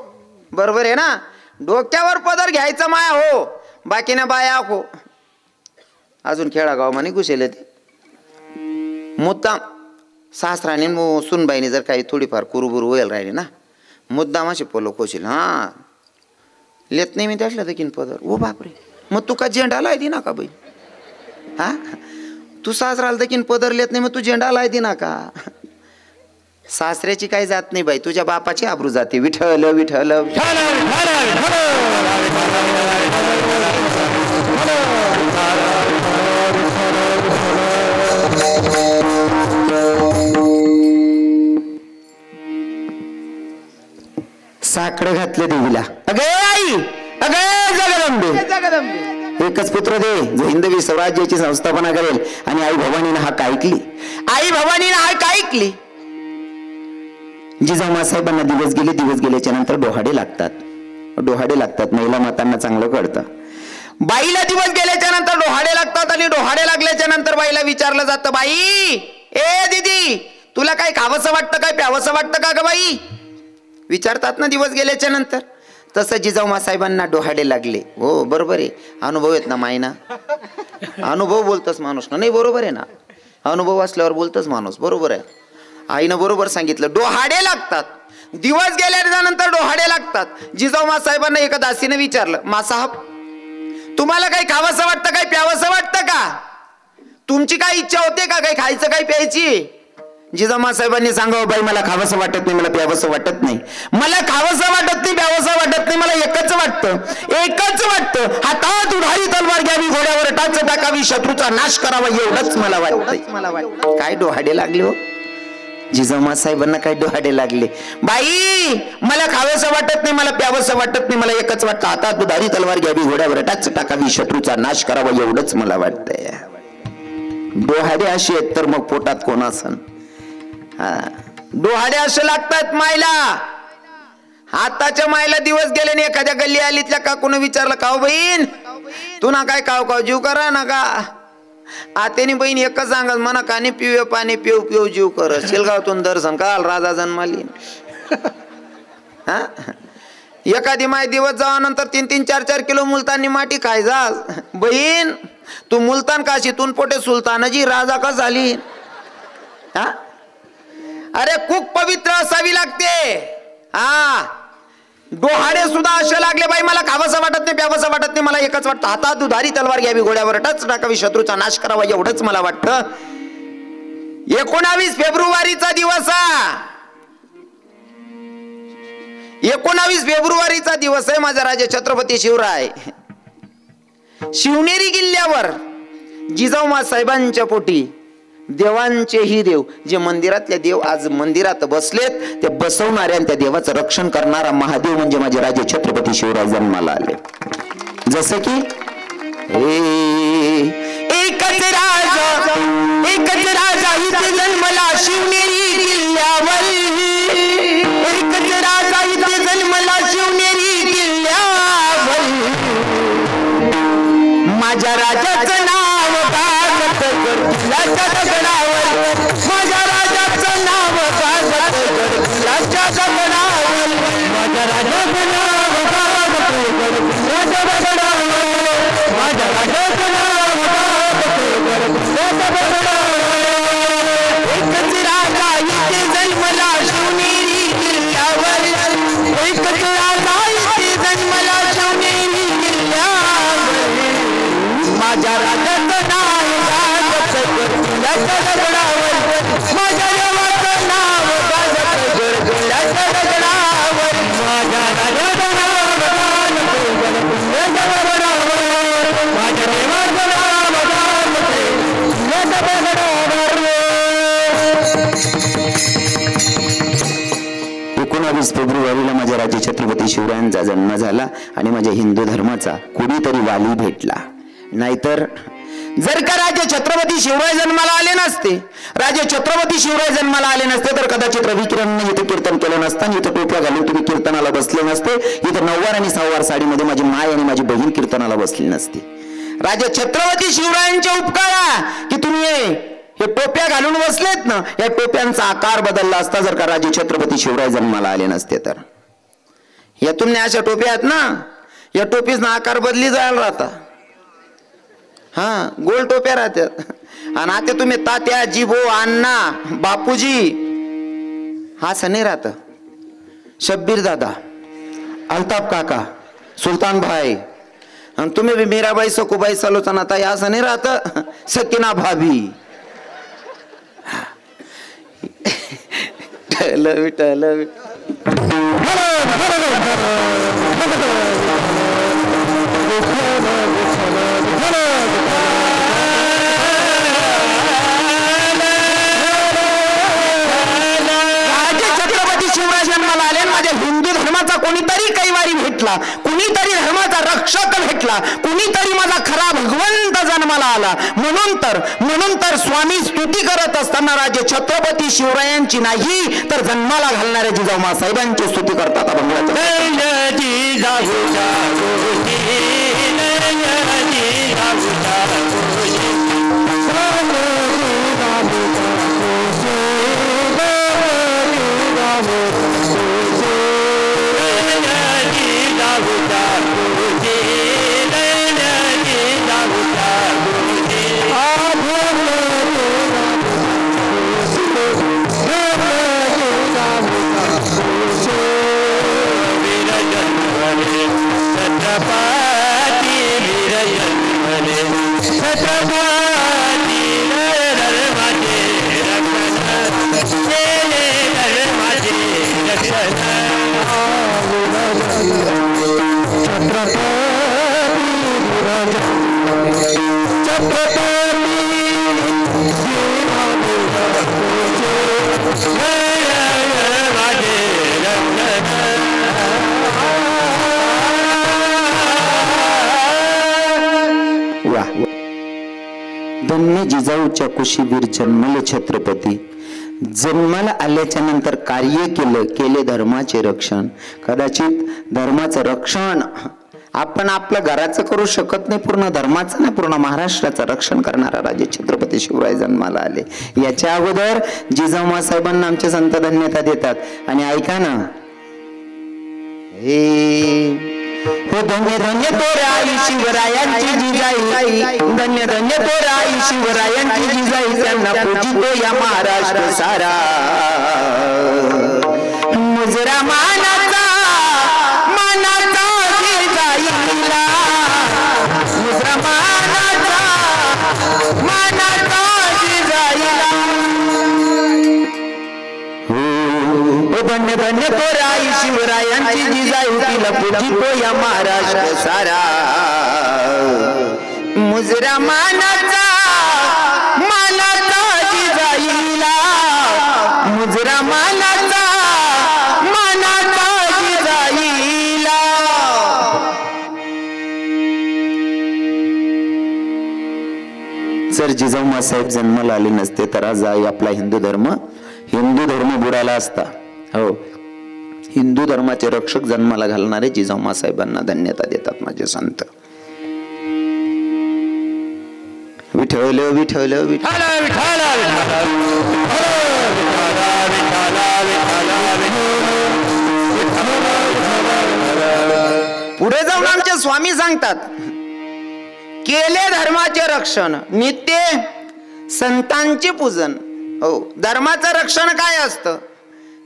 बरोबर आहे ना. डोक्यावर पदर घ्यायचं माया हो बाकीने बाया हो. अजून खेळागाव म्हणे घुसेले ते मुद्दाम सासराने सुनबाईने जर काही थोडीफार कुरुबुरू व्हायला राहिली ना मुद्दाम असे पोलो कोशील. हा लेत नाही मी त्यातला देखील पदर. ओ बापरे मग तू का झेंडा लाय दे ना का बाई. हा तू सासराला देखील पदर लेत नाही मग तू झेंडा लाय दे ना का. सासऱ्याची काही जात नाही बाई तुझ्या बापाची आबरू जाते. विठ्ठल विठ्ठल साकडे घातले देवीला. अगे आई अगे जगदंबे एकच पुत्र दे जो हिंदवी स्वराज्याची संस्थापना करेल. आणि आई भवानीनं हा काय ऐकली. आई भवानीनं हा काय ऐकली. जिजाऊ साहेबांना दिवस गेल्याच्या नंतर डोहाडे लागतात. महिला मातांना चांगलं कळतं. बाईला दिवस गेल्याच्या नंतर डोहाडे लागतात. आणि डोहाडे लागल्याच्या नंतर बाईला विचारलं जातं बाई ए दीदी तुला काय खावंसं वाटतं काय प्यावंसं वाटतं का ग बाई विचारतात ना दिवस गेल्याच्या नंतर. तसं जिजाऊ साहेबांना डोहाडे लागले. हो बरोबर आहे अनुभव आहेत ना मायना. अनुभव बोलतच माणूस ना. नाही बरोबर आहे ना अनुभव असल्यावर बोलतच माणूस बरोबर आहे. आईनं बरोबर सांगितलं डोहाडे लागतात. दिवस गेल्याच्या नंतर डोहाडे लागतात. जिजाऊ साहेबांना एका दासीने विचारलं मासाहेब तुम्हाला काही खावंसं वाटतं काय प्यावंसं वाटतं का. तुमची काय इच्छा होते का काही खायचं काही प्यायची. जिजाऊ साहेबांनी सांगावं बाई मला खावंसं वाटत नाही मला प्यावंसं वाटत नाही. मला खावंसं वाटत नाही प्यावंसं वाटत नाही मला एकच वाटतं हातात उधारी तलवार घ्यावी घोड्यावर टाच टाकावी शत्रूचा नाश करावा एवढंच मला वाटतं. काय डोहाडे लागले हो जिजाऊ साहेबांना. काय डोहाडे लागले. बाई मला खावंसं वाटत नाही मला प्यावंसं वाटत नाही मला एकच वाटतं हातात उधारी तलवार घ्यावी घोड्यावर टाच टाकावी शत्रूचा नाश करावा एवढंच मला वाटतंय. डोहाडे असे आहेत तर मग पोटात कोण असन. डोहाडे असे लागतात मायला. आताच्या मायला दिवस गेले एखाद्या गल्ली आलीतल्या काकून विचारलं काव बहीण तू ना काय काव जीव करा ना का. आतेनी बहीण एकच सांगत म्हणा काने पिवे पाणी पिव जीव कर. शिलगावतून दर्शन काल राजा जन्माली. हा एखादी माय दिवस जावानंतर 3-3 4-4 किलो मुलतानी माटी खाय जा. बहीण तू मुलतान काशीतून पोटे सुलतानाजी राजा का झाली. हा अरे खूप पवित्र असावी लागते. हा डोहाडे सुद्धा असे लागले बाई मला खावंसं वाटत नाही प्यावंसं वाटत नाही मला एकच वाटतं हातात दुधारी तलवार घ्यावी घोड्यावर टच टाकावी शत्रूचा नाश करावा एवढंच मला वाटतं. 19 फेब्रुवारीचा दिवस 19 फेब्रुवारीचा दिवस आहे माझा राजे छत्रपती शिवराय शिवनेरी किल्ल्यावर जिजाऊ साहेबांच्या पोटी देवांचेही देव, जे मंदिरातले देव आज मंदिरात बसलेत, ते बसवणाऱ्या आणि त्या देवाचं रक्षण करणारा महादेव म्हणजे माझे राजे छत्रपती शिवराय जन्माला आले. जसं की एकच राजा इथे जन्मला शिवनेरी किल्ल्यावर, एकच राजा इथे जन्मला शिवनेरी किल्ल्यावर, माझ्या राजाचं नाव गाजत गडकिल्ल्याच्या दगडावर, माझ्या राजाचं नाव गाजत गडकिल्ल्याच्या दगडावर, माझ्या राजाचं नाव गाजत गडकिल्ल्याच्या दगडावर, माझ्या राजाचं नाव गाजत गडकिल्ल्याच्या दगडावर. एकच राजा इथे जन्मला शिवनेरी किल्ल्यावर, एकच राजा इथे जन्मला शिवनेरी किल्ल्यावर, माझ्या राजाचं नाव गाजत गडकिल्ल्याच्या दगडावर, माझ्या देवाचं नाव गाजत गडकिल्ल्याच्या दगडावर, माझ्या राजाचं नाव गाजत गडकिल्ल्याच्या दगडावर, माझ्या देवाचं नाव गाजत गडकिल्ल्याच्या दगडावर. 19 फेब्रुवारीला माझ्या राजे छत्रपती शिवरायांचा जन्म झाला आणि माझ्या हिंदू धर्माचा कुणीतरी वाली भेटला. नाहीतर जर का राजे छत्रपती शिवराय जन्माला आले नसते, राजे छत्रपती शिवराय जन्माला आले नसते, तर कदाचित रविकिरण इथे कीर्तन केलं नसतं, इथं टोप्या घालून तुम्ही कीर्तनाला बसले नसते, इथं नऊवार आणि सहावार साडीमध्ये माझी माय आणि माझी बहीण कीर्तनाला बसली नसती. राजे छत्रपती शिवरायांचे उपकार की तुम्ही हे टोप्या घालून बसलेत ना, या टोप्यांचा आकार बदलला असता जर का राजे छत्रपती शिवराय जन्माला आले नसते तर. या तुम्ही अशा टोप्या आहेत ना, या टोपीचा आकार बदली जायला राहता. हा, गोल टोप्या राहतात. आणि आता तुम्ही तात्या, जिबो, अण्णा, बापूजी हा सने राहत, शब्बीर दादा, अल्ताफ काका, सुलतान भाई, आणि तुम्ही मीराबाई, सकुबाई, सलोचना ताई असं नाही राहत, सकिना भाभी. कोणीतरी कैवारी भेटला, कुणीतरी धर्माचा रक्षक भेटला, कुणीतरी माझा खरा भगवंत जन्माला आला. म्हणून तर स्वामी स्तुती करत असताना राजे छत्रपती शिवरायांची नाही तर जन्माला घालणाऱ्या जिजाऊ साहेबांची स्तुती करतात. धन्य जिजाऊच्या कुशीवीर जन्मले छत्रपती. जन्माला आल्याच्या नंतर कार्य केले धर्माचे रक्षण. कदाचित धर्माचं रक्षण आपण आपल्या घराचं करू शकत नाही, पूर्ण धर्माचं नाही, पूर्ण महाराष्ट्राचं रक्षण करणारा राजे छत्रपती शिवराय जन्माला आले. याच्या अगोदर जिजाऊ साहेबांना आमचे संत धन्यता देतात. आणि ऐका ना, हो धन्य धन्य तोरा आई शिवरायांची जिजाई, धन्य धन्य तोरा आई शिवरायांची जिजाई, त्यांना पूजितो या महाराष्ट्र सारा. मुजरा मानाचा जिजाईला, मुजरा मानाचा जिजाईला. हो धन्य धन्य तोरा आई शिवरायांची जिजाई, तिला पूजितो या महाराष्ट्र सारा. मुजरा मानाचा मुजरा मानाचा जिजाईला. जर जिजाऊ साहेब जन्माला आले नसते तर आज आपला हिंदू धर्म बुडाला असता. हो, हिंदू धर्माचे रक्षक जन्माला घालणारे जिजाऊ साहेबांना धन्यता देतात माझे संत. विठ्ठल विठ्ठल विठ्ठल पुढे जाऊन आमचे स्वामी सांगतात, केले धर्माचे रक्षण नित्य संतांचे पूजन. हो, धर्माचं रक्षण काय असतं?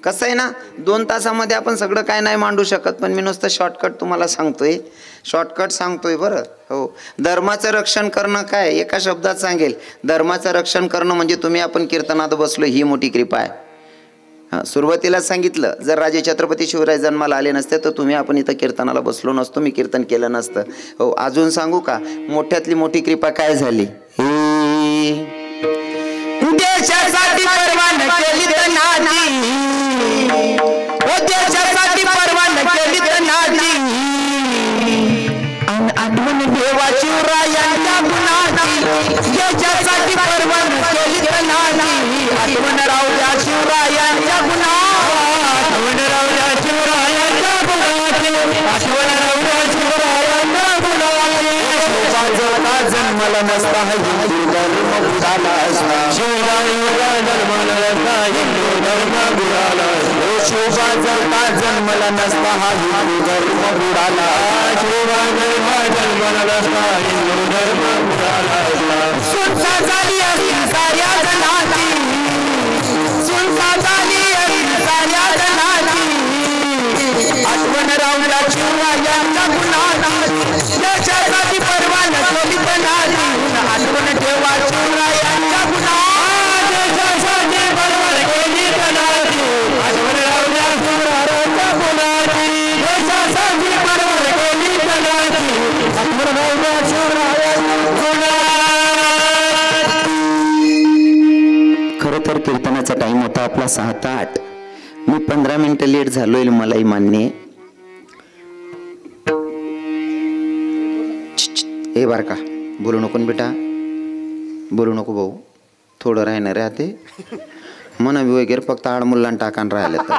कसं आहे ना, 2 तासामध्ये आपण सगळं काय नाही मांडू शकत, पण मी नुसतं शॉर्टकट तुम्हाला सांगतोय बरं. हो, धर्माचं रक्षण करणं काय, एका शब्दात सांगेल, धर्माचं रक्षण करणं म्हणजे तुम्ही आपण कीर्तनात बसलो ही मोठी कृपा आहे. सुरुवातीला सांगितलं, जर राजे छत्रपती शिवराय जन्माला आले नसते तर तुम्ही आपण इथं कीर्तनाला बसलो नसतो, मी कीर्तन केलं नसतं. हो, अजून सांगू का, मोठ्यातली मोठी कृपा काय झाली? देशासाठी परवान केली तर नाजी, देशासाठी परवान केली तर नाजी, आठवण देवा शिवरायांच्या गुणाची, देशासाठी परवान केली तर नाजी, आठवण राहूया शिवरायांच्या गुणा, आठवण राहूया शिवरायांच्या गुणाची, आठवण राहूया शिवरायांच्या गुणाची. शोभा जन्माला नसता हिंदू धर्म बुडाला असता, शिवरायांच्या जन्माला नसता हिंदू धर्म बुडाला. शोभा जन्माला नसता हा हिंदू धर्म बुडाला, शोभा जन्माला नसता हिंदू धर्म बुडाला. सुनसा झाली असती साऱ्या जनाची, सुनसा झाली असती साऱ्या जनाची, आठवण राहूया शिवरायांच्या गुणाची, देशासाठी परवान केली तर नाजी, आठवण ठेवा शिवरायांच्या गुणा, देशासाठी परवान केली तर नाजी, आठवण राहूया शिवरायांच्या गुणाची, देशासाठी परवान केली तर नाजी, आठवण राहूया शिवरायांच्या गुणाची. खरं तर कीर्तनाचा टाइम होता आपला 6 ते 8. मी 15 मिनिटं लेट झालोय, मलाही मान्य. हे बार का, बोलू नको बेटा, बोलू नको भाऊ, थोडं राहणार राहते म्हणा वगैरे, फक्त आडमुल्ला टाकान राहिलं तर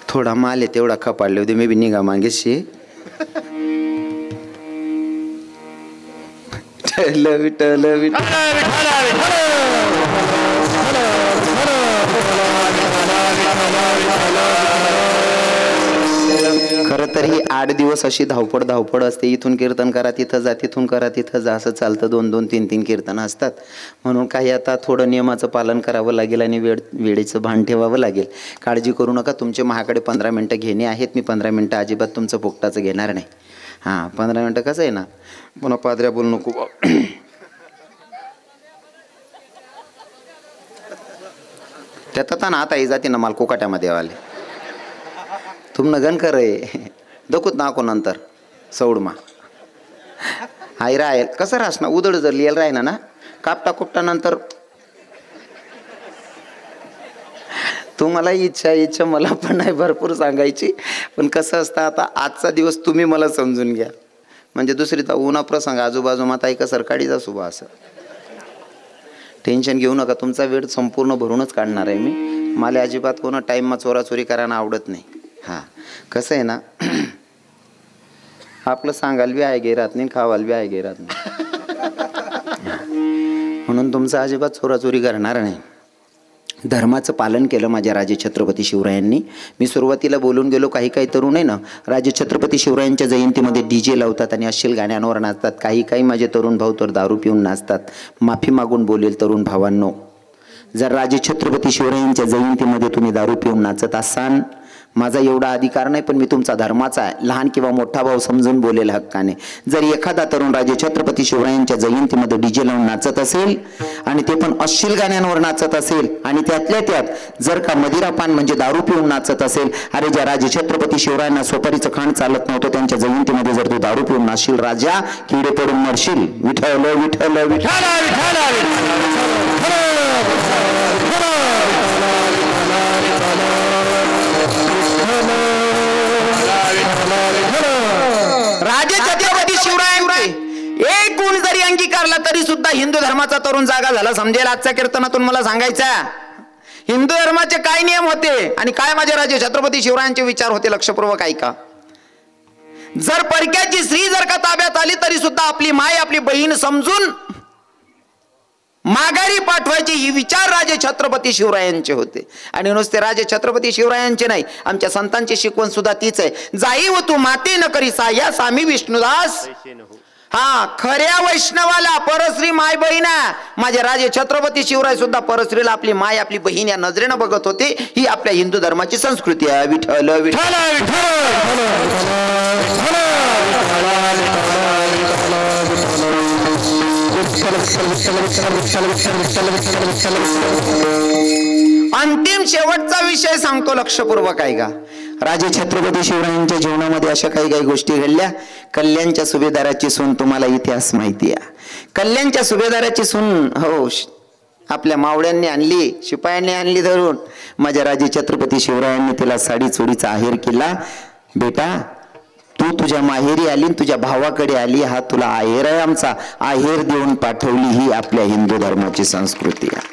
थोडा माल आहे तेवढा खपाडले होते, मी बी निघा मागेशी. विठ्ठल खरं तर ही 8 दिवस अशी धावपळ असते. इथून कीर्तन करा तिथं जा, तिथून करा तिथं जा, असं चालतं. 2-2, 3-3 कीर्तन असतात. म्हणून काही आता थोडं नियमाचं पालन करावं लागेल आणि वेळेचं भान ठेवावं लागेल. काळजी करू नका, तुमचे माझ्याकडे 15 मिनटं घेणे आहेत. मी 15 मिनटं अजिबात तुमचं फुकटाचं घेणार नाही. हां, 15 मिनटं कसं आहे ना, पुन्हा पादऱ्या बोलू नको. त्यात ना आता जाते ना माल कोकाट्यामध्ये वाले तुमनं गण कर दखूत नाको नंतर सौडमा हाय राहील कसं राहस ना उदळ जर लिहिल राही ना कापटा कुपटा नंतर तुम्हाला इच्छा मला पण नाही भरपूर सांगायची, पण कसं असतं आता आजचा दिवस तुम्ही मला समजून घ्या. म्हणजे दुसरी तर उन्हा प्रसंग आजूबाजू माता ऐका सरकाळीचा सुभा असं टेन्शन घेऊ नका. तुमचा वेळ संपूर्ण भरूनच काढणार आहे मी. मला अजिबात कोणा टाईममा चोराचोरी करायला आवडत नाही. हां कसं आहे ना आपलं सांगायला बी आहे गे राहत नाही, खावायला बी आहे गे राहत नाही, म्हणून तुमचं अजिबात चोराचोरी करणार नाही. धर्माचं पालन केलं माझ्या राजे छत्रपती शिवरायांनी. मी सुरुवातीला बोलून गेलो काही तरुण आहे ना राजे छत्रपती शिवरायांच्या जयंतीमध्ये DJ लावतात आणि अश्लील गाण्यांवर नाचतात. काही माझे तरुण भाऊ तर दारू पिऊन नाचतात. माफी मागून बोलेल तरुण भावांनो, जर राजे छत्रपती शिवरायांच्या जयंतीमध्ये तुम्ही दारू पिऊन नाचत असाल माझा एवढा अधिकार नाही, पण मी तुमचा धर्माचा आहे, लहान किंवा मोठा भाऊ समजून बोलेल हक्काने. जर एखादा तरुण राजे छत्रपती शिवरायांच्या जयंतीमध्ये डीजे लावून नाचत असेल आणि ते पण अश्लील गाण्यांवर नाचत असेल आणि त्यातल्या त्यात जर का मदिरापान म्हणजे दारू पिऊन नाचत असेल, अरे ज्या राजे छत्रपती शिवरायांना सोपारीचं खांड चालत नव्हतं त्यांच्या जयंतीमध्ये जर तू दारू पिऊन नाचशील राजा, किडे पडून मरशील. विठ्ठल विठ्ठल विठ्ठल. राजे छत्रपती शिवरायांचे एक गुण जरी अंगीकारला तरी सुद्धा हिंदू धर्माचा तरुण जागा झाला समजेल. आजच्या कीर्तनातून मला सांगायचं हिंदू धर्माचे काय नियम होते आणि काय माझे राजे छत्रपती शिवरायांचे विचार होते. लक्षपूर्वक ऐका. जर परक्याची स्त्री जर का ताब्यात आली तरी सुद्धा आपली माय आपली बहीण समजून माघारी पाठवायचे ही विचार राजे छत्रपती शिवरायांचे होते. आणि नुसते राजे छत्रपती शिवरायांचे नाही, आमच्या संतांची शिकवण सुद्धा तीच आहे. जाई व तू माते न करी साया सामी विष्णुदास. हा, खऱ्या वैष्णवाला परस्त्री माय बहीण. माझे राजे छत्रपती शिवराय सुद्धा परस्त्रीला आपली माय आपली बहीण या नजरेनं बघत होते. ही आपल्या हिंदू धर्माची संस्कृती आहे. विठ्ठल विठ्ठल अंतिम शेवटचा विषय सांगतो. लक्षपूर्वक ऐका. राजे छत्रपती शिवरायांच्या जीवनामध्ये अशा काही काही गोष्टी घडल्या. कल्याणच्या सुभेदाराची सून, तुम्हाला इतिहास माहिती आहे. कल्याणच्या सुभेदाराची सून हो आपल्या मावळ्यांनी आणली, शिपायांनी आणली धरून. माझ्या राजे छत्रपती शिवरायांनी तिला साडी चोडीचा आहेर केला. बेटा तू तुझ्या माहेरी आली, तुझ्या भावाकडे आली, हा तुला आहेर आहे आमचा, आहेर देऊन पाठवली. ही आपल्या हिंदू धर्माची संस्कृती आहे.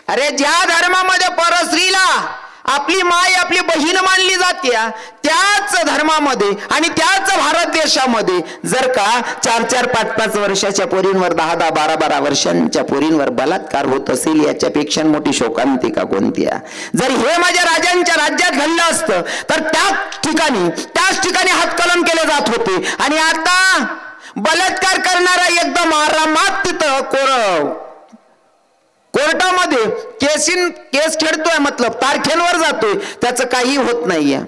अरे ज्या धर्मामध्ये परस्त्रीला आपली माय आपली बहीण मानली जाते त्याच धर्मामध्ये आणि त्याच भारत देशामध्ये जर का 4-4, 5-5 वर्षाच्या पोरींवर 10-10, 12-12 वर्षांच्या पोरींवर बलात्कार होत असेल, याच्यापेक्षा मोठी शोकांतिका कोणती आहे? जर हे माझ्या राजांच्या राज्यात घडलं असतं तर त्याच ठिकाणी हातकलन केले जात होते. आणि आता बलात्कार करणारा एकदम आरामात तिथं कोर्टामध्ये केस खेळतोय, मतलब तारखेंवर जातोय, त्याचं काही होत नाहीये.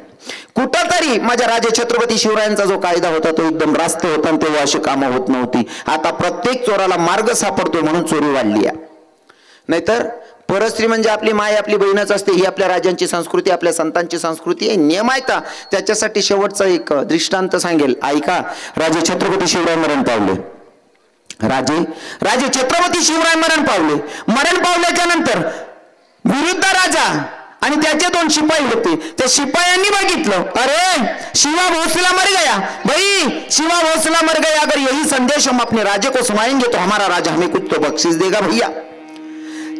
कुठंतरी माझ्या राजे छत्रपती शिवरायांचा जो कायदा होता तो एकदम रास्त होता आणि तेव्हा अशी कामं होत नव्हती. आता प्रत्येक चोराला मार्ग सापडतोय म्हणून चोरी वाढली आहे. नाहीतर परस्त्री म्हणजे आपली माय आपली बहीणच असते. ही आपल्या राजांची संस्कृती, आपल्या संतांची संस्कृती आहे. नियम आहे. त्याच्यासाठी शेवटचा एक दृष्टांत सांगेल, ऐका. राजे छत्रपती शिवराय मरण पावले. राजे छत्रपती शिवराय मरण पावल्याच्या नंतर विरुद्ध राजा आणि त्याचे 2 शिपाई होते. त्या शिपायांनी बघितलं, अरे शिवा भोसला मर गया भाई, शिवा भोसला मर गया, अगर यही संदेश हम अपने राजे को सुनाएंगे तो हमारा राजा हमें कुछ तो बख्शीश देगा भैया.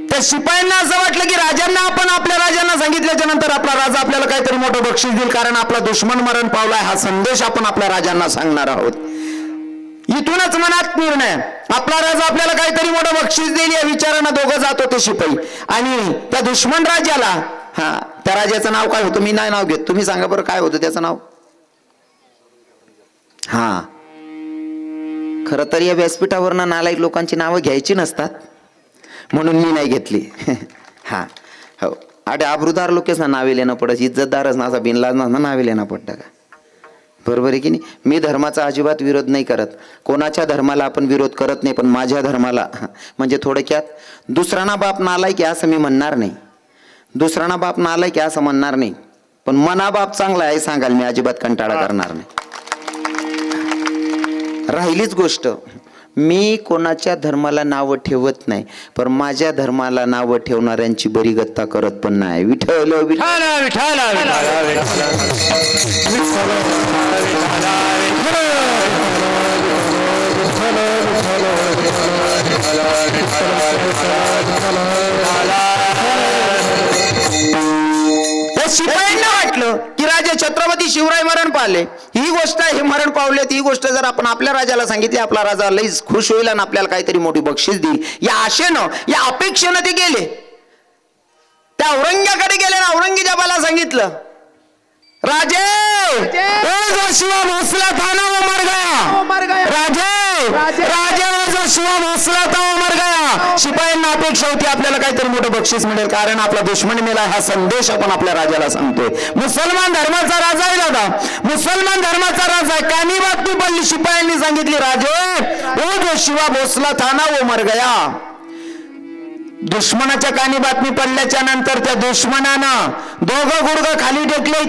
त्या शिपायांना असं वाटलं की राजांना आपण आपल्या राजांना सांगितल्याच्या नंतर आपला राजा आपल्याला काहीतरी मोठं बक्षीस देईल, कारण आपला दुश्मन मरण पावलाय, हा संदेश आपण आपल्या राजांना सांगणार आहोत. इथूनच मनात निर्णय, आपला राजा आपल्याला काहीतरी मोठं बक्षीस देईल या विचारानं दोघं जात होते शिपाई. आणि त्या दुश्मन राजाला, त्या राजाचं नाव काय होतं मी नाही नाव घेत, तुम्ही सांगा बरं काय होतं त्याचं नाव. खरं तर या व्यासपीठावरनं नालायक लोकांची नावं घ्यायची नसतात म्हणून मी नाही घेतली. हो, अरे आबरूदार लोकच ना नावे लेणं पडत, इज्जतदारच ना, असा बिनलाज ना नावे लेणं पडतं का? बरोबर आहे की नाही? मी धर्माचा अजिबात विरोध नाही करत, कोणाच्या धर्माला आपण विरोध करत नाही, पण माझ्या धर्माला म्हणजे थोडक्यात दुसराना बाप नालायक आहे असं मी म्हणणार नाही, दुसराना बाप नालायक आहे असं म्हणणार नाही, पण मना बाप चांगला आहे सांगाल मी, अजिबात कंटाळा करणार नाही. राहिलीच गोष्ट, मी कोणाच्या धर्माला नावं ठेवत नाही, पण माझ्या धर्माला नावं ठेवणाऱ्यांची बरी गत्ता करत पण नाही. विठ्ठल विठ्ठल विठ्ठल शिपायांना वाटलं की राजे छत्रपती शिवराय मरण पावले, ही गोष्ट हे मरण पावलेत, ही गोष्ट जर आपण आपल्या राजाला सांगितली, आपला राजा लईच खुश होईल आणि आपल्याला काहीतरी मोठी बक्षीस देईल, या आशेनं या अपेक्षेनं ते गेले. त्या औरंग्याकडे गेले ना, औरंगजेबाला सांगितलं, राजे शिवा भोसला था ना वो मर गया, राजे राजावर जो शिवा भोसला तो मर गया. शिपायांना अपेक्षा होती आपल्याला काहीतरी मोठं बक्षीस मिळेल, कारण आपला दुश्मन मेला हा संदेश आपण आपल्या राजाला सांगतोय. मुसलमान धर्माचा राजा आहे दादा, मुसलमान धर्माचा राजा आहे. कानी बातमी पडली, शिपायांनी सांगितली राजे वो जो शिवा भोसला था ना वो मर गया. दुश्मनाच्या कानी बातमी पडल्याच्या नंतर त्या दुश्मनानं दोघं गुडघं खाली टेकले,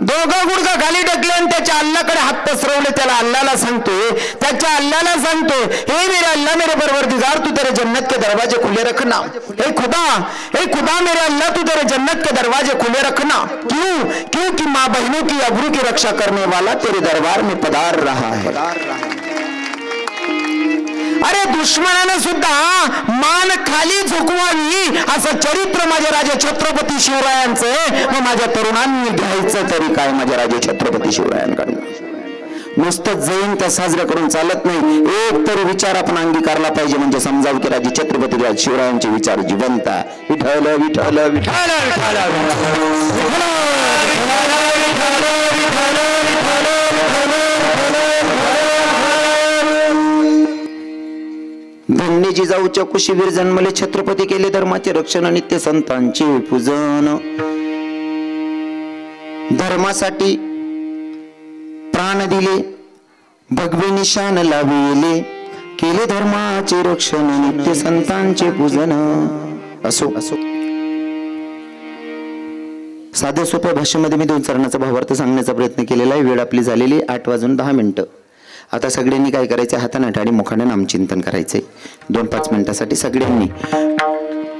दोघं गुडघं खाली टेकले आणि त्याच्या अल्लाकडे हात पसरवले. त्याला अल्लाला सांगतोय, त्याच्या अल्लाला सांगतोय, हे मेरे अल्लाह मेरे परवरदिगार तू तेरे जन्नत के दरवाजे खुले रखना. हे खुदा मेरे अल्लाह तू तेरे जन्नत के दरवाजे खुले रखना. क्यों? क्योंकि माँ बहनों की अबरू की रक्षा करने वाला तेरे दरबार में पधार रहा है. अरे दुश्मनानं सुद्धा मान खाली झुकवावी असं चरित्र माझ्या राजे छत्रपती शिवरायांचं. मग माझ्या तरुणांनी घ्यायचं तरी काय माझ्या राजे छत्रपती शिवरायांकडून? नुसतं जैन त्या साजरा करून चालत नाही, एक तरी विचार आपण अंगीकारला पाहिजे, म्हणजे समजावं की राजे छत्रपती शिवरायांचे विचार जिवंत आहे. विठ्ठल विठ्ठल विठ्ठल धन्य जिजाऊच्या कुशीवीर जन्मले छत्रपती, केले धर्माचे रक्षण नित्य संतांचे पूजन. धर्मासाठी प्राण दिले भगवे निशान लाविले, केले धर्माचे रक्षण नित्य संतांचे पूजन. असो साध्या सोप्या भाषेमध्ये मी 2 चरणाचा भावार्थ सांगण्याचा प्रयत्न केलेला आहे. वेळ आपली झालेली 8:10. आता सगळ्यांनी काय करायचे, हाताने टाळी मुखाने नामचिंतन करायचे 2-5 मिनिटासाठी. सगळ्यांनी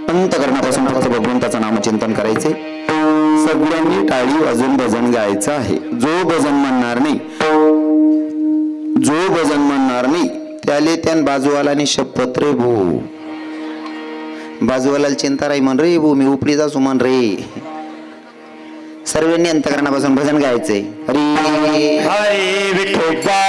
अंतःकरणापासून फक्त भगवंताचं नामचिंतन करायचे. सगळ्यांनी टाळी वाजून भजन गायचं आहे. जो भजन म्हणणार नाही त्याले त्यान बाजूवालाने शपथ रे भो, बाजूवाला चिंता राही म्हण रे भो, मी उपरी जा सुमन रे. सर्वांनी अंतःकरणापासून भजन गायचे. हरी हरी विठोबा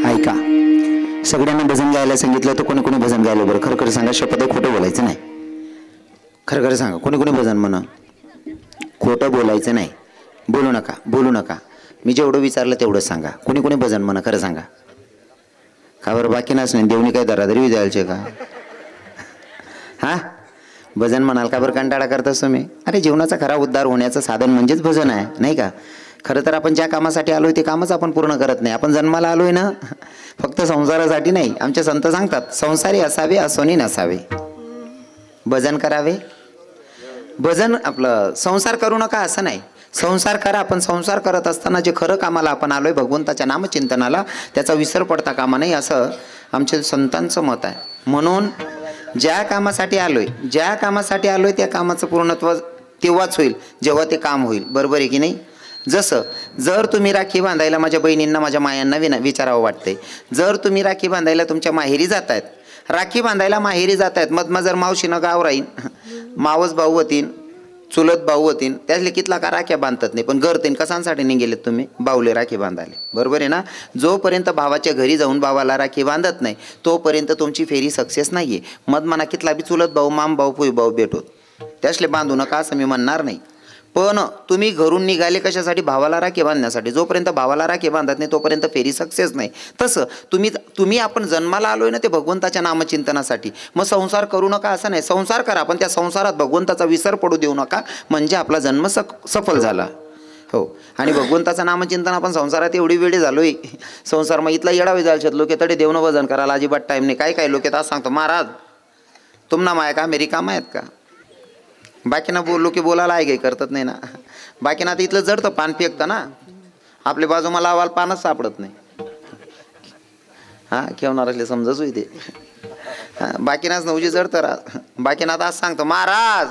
ऐका, सगळ्यांना भजन गायला सांगितलं तर कोणी कोणी भजन गायलं बरं? खरं खरं सांगा, शपथ खोटं बोलायचं नाही. खरं खरं सांगा, कोणी कोणी भजन म्हणा, खोटं बोलायचं नाही. बोलू नका. मी जेवढं विचारलं तेवढं सांगा. कोणी कोणी भजन म्हणा, खरं सांगा. का बरं बाकी नाच नाही, देवणी काय दरादरी द्यायचे का? हा भजन म्हणाल का बरं? कंटाळा करतास तुम्ही? अरे जीवनाचा खरा उद्धार होण्याचं साधन म्हणजेच भजन आहे, नाही का? खरं तर आपण ज्या कामासाठी आलोय ते कामच आपण पूर्ण करत नाही. आपण जन्माला आलोय ना फक्त संसारासाठी नाही. आमचे संत सांगतात संसारी असावे असोनी नसावे. भजन करावे. भजन आपलं संसार करू नका असं नाही, संसार करा. आपण संसार करत असताना जे खरं कामाला आपण आलोय भगवंताच्या नामचिंतनाला, त्याचा विसर पडता कामा नाही असं आमच्या संतांचं मत आहे. म्हणून ज्या कामासाठी आलोय त्या कामाचं पूर्णत्व तेव्हाच होईल जेव्हा ते काम होईल. बरोबर आहे की नाही? जसं जर तुम्ही राखी बांधायला माझ्या बहिणींना माझ्या मायांना विचारावं वाटतंय, जर तुम्ही राखी बांधायला तुमच्या माहेरी जात आहेत, राखी बांधायला माहेरी जात आहेत, मग जर मावशीनं गाव राहीन, मावस भाऊ होतीन, चुलत भाऊ होतीन, त्यातले कितला का राख्या बांधतात नाही, पण घरतीन कशांसाठी नाही गेलेत तुम्ही? बावले राखी बांधायला. बरोबर आहे ना? जोपर्यंत भावाच्या घरी जाऊन भावाला राखी बांधत नाही तोपर्यंत तुमची फेरी सक्सेस नाही आहे. मग म्हणा कितला बी चुलत भाऊ, माम भाऊ, पुई भाऊ भेटोत, त्यासले बांधू नका असं मी म्हणणार नाही. पण तुम्ही घरून निघाले कशासाठी? भावाला राखी बांधण्यासाठी. जोपर्यंत भावाला राखी बांधत नाही तोपर्यंत फेरी सक्सेस नाही. तसं तुम्ही आपण जन्माला आलोय ना ते भगवंताच्या नामचिंतनासाठी. मग संसार करू नका असं नाही, संसार करा, पण त्या संसारात भगवंताचा विसर पडू देऊ नका, म्हणजे आपला जन्म सफल झाला. हो. आणि भगवंताचं नामचिंतन आपण संसारात एवढी वेळ झालोय, संसार मग इथला येडावे जायच्यात लोक तडे देवनं वजन करायला अजिबात टाईम नाही. काय लोक आज सांगतो, महाराज तुमना माय का मेरी काम आहेत का? बाकीना लोक बोलायला आहे काही करतात नाही ना. बाकीना आता इथलं जडतं पान फेकतं ना, आपल्या बाजू मला आवाल पानच सापडत नाही. हां ठेवणार असले समजच होई ते. बाकीनाच नवजी जडतं राहा. बाकीना आता आज सांगतो, महाराज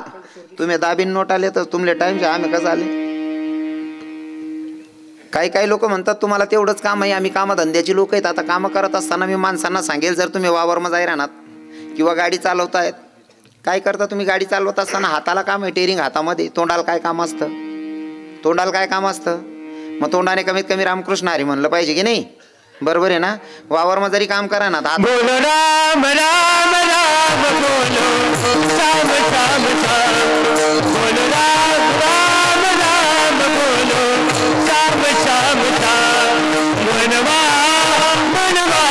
तुम्ही दाबीन नोट आले तर तुमले टाईमचे आम्ही कसं आले. काही लोक म्हणतात तुम्हाला तेवढंच काम आहे, आम्ही कामधंद्याची लोक आहेत. आता कामं करत असताना मी माणसांना सांगेल, जर तुम्ही वावरमा जाई राहणार किंवा गाडी चालवतायत, काय करता तुम्ही? गाडी चालवत असताना हाताला काम आहे, टेरिंग हातामध्ये. तोंडाला काय काम असतं? मग तोंडाने कमीत कमी रामकृष्ण हरी म्हणलं पाहिजे की नाही? बरोबर आहे ना? वावरमा जरी काम करा ना, बोलो राम राम राम बोलो श्याम श्याम श्याम, बोलो राम राम राम बोलो श्याम श्याम श्याम, मनवा मनवा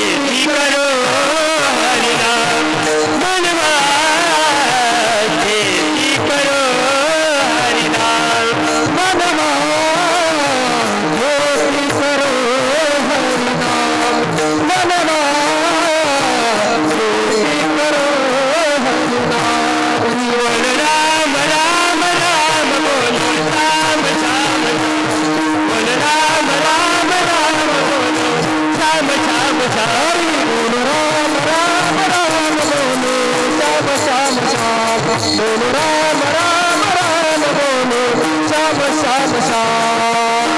एकी करो हरि नाम, मनवा एकी करो हरि नाम, मनवा एकी करो हरि नाम, मनवा एकी करो हरि नाम, बोल राम राम राम बोलो श्याम श्याम, बोल राम राम राम बोलो श्याम श्याम श्याम, बोल राम राम राम बोलो श्याम श्याम श्याम, बोल राम राम राम बोलो श्याम श्याम श्याम.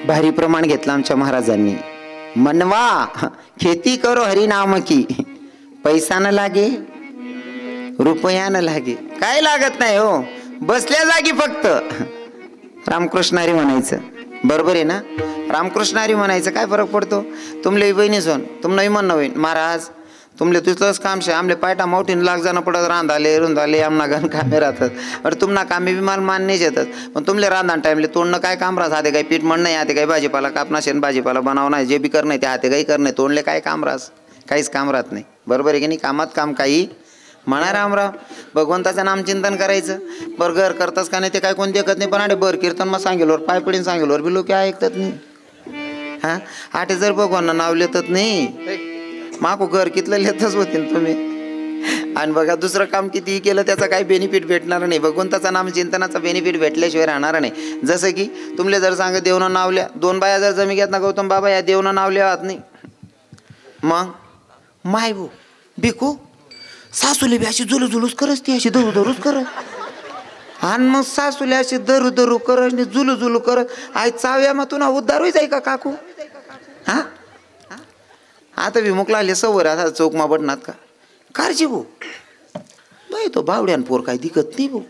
भारी प्रमाण घेतलं आमच्या महाराजांनी. मनवा खेती करो हरी नाम की, पैसा न लागे रुपया न लागे, काय लागत नाही हो, बसल्या जागी फक्त रामकृष्ण हरी म्हणायचं. बरोबर आहे ना? रामकृष्ण हरी म्हणायचं. काय फरक पडतो? तुमले बहिणी सोन तुमनंही म्हणणं होईन, महाराज तुमले तुझंच काम शे, आमले पायटा मोठीन लाग जाणं पडत, रांधाले रुंधाले आमना घन कामे राहतात. अरे तुमना कामे बी मला मान्यच येतात, पण तुमले रांधाण टाईमले तोंडणं काय काम राहत? हाते काही पीठ म्हणणं, हाते काही भाजीपाला कापणं शेण, भाजीपाला बनवणं, जे बी करणं ते हाते काही करणं, तोंडले काय काम राहस? काहीच काम राहत नाही. बरोबर आहे की नाही? कामात काम काही म्हणा. रामराव भगवंताचं नामचिंतन करायचं. बरं घर करताच का नाही ते काय कोण देखत नाही, पण आडे बर कीर्तन मग सांगेलवर पाय पडीन सांगेलवर बी लोक ऐकतात नाही. हां आटे जर भगवानना नाव लेतात नाही, मागो घर कितलं लेतच होतील तुम्ही. आणि बघा दुसरं काम कितीही केलं त्याचा काही बेनिफिट भेटणार नाही. भगवंताचा नामचिंतनाचा बेनिफिट भेटल्याशिवाय राहणार नाही. जसं की तुमले जर सांग देवनं नावल्या, 2 बाया जर जमी घेत ना, गौतम बाबा या देवनं नावल्या आहात नाही, मग माय भू बिकू सासूले बी अशी जुलूजुलूच करस, ती अशी धरू धरूच करत. आणि मग सासूले अशी धरू धरू करत, जुलू करत. आई चाव्या मग तुला उद्धार होई जाई का काकू? हा आता विमुख लागले सवर आता चौकमा बडनात का कारजी भाऊ बाई, तो बावड्यान पोर काय दिकत नाही भाऊ,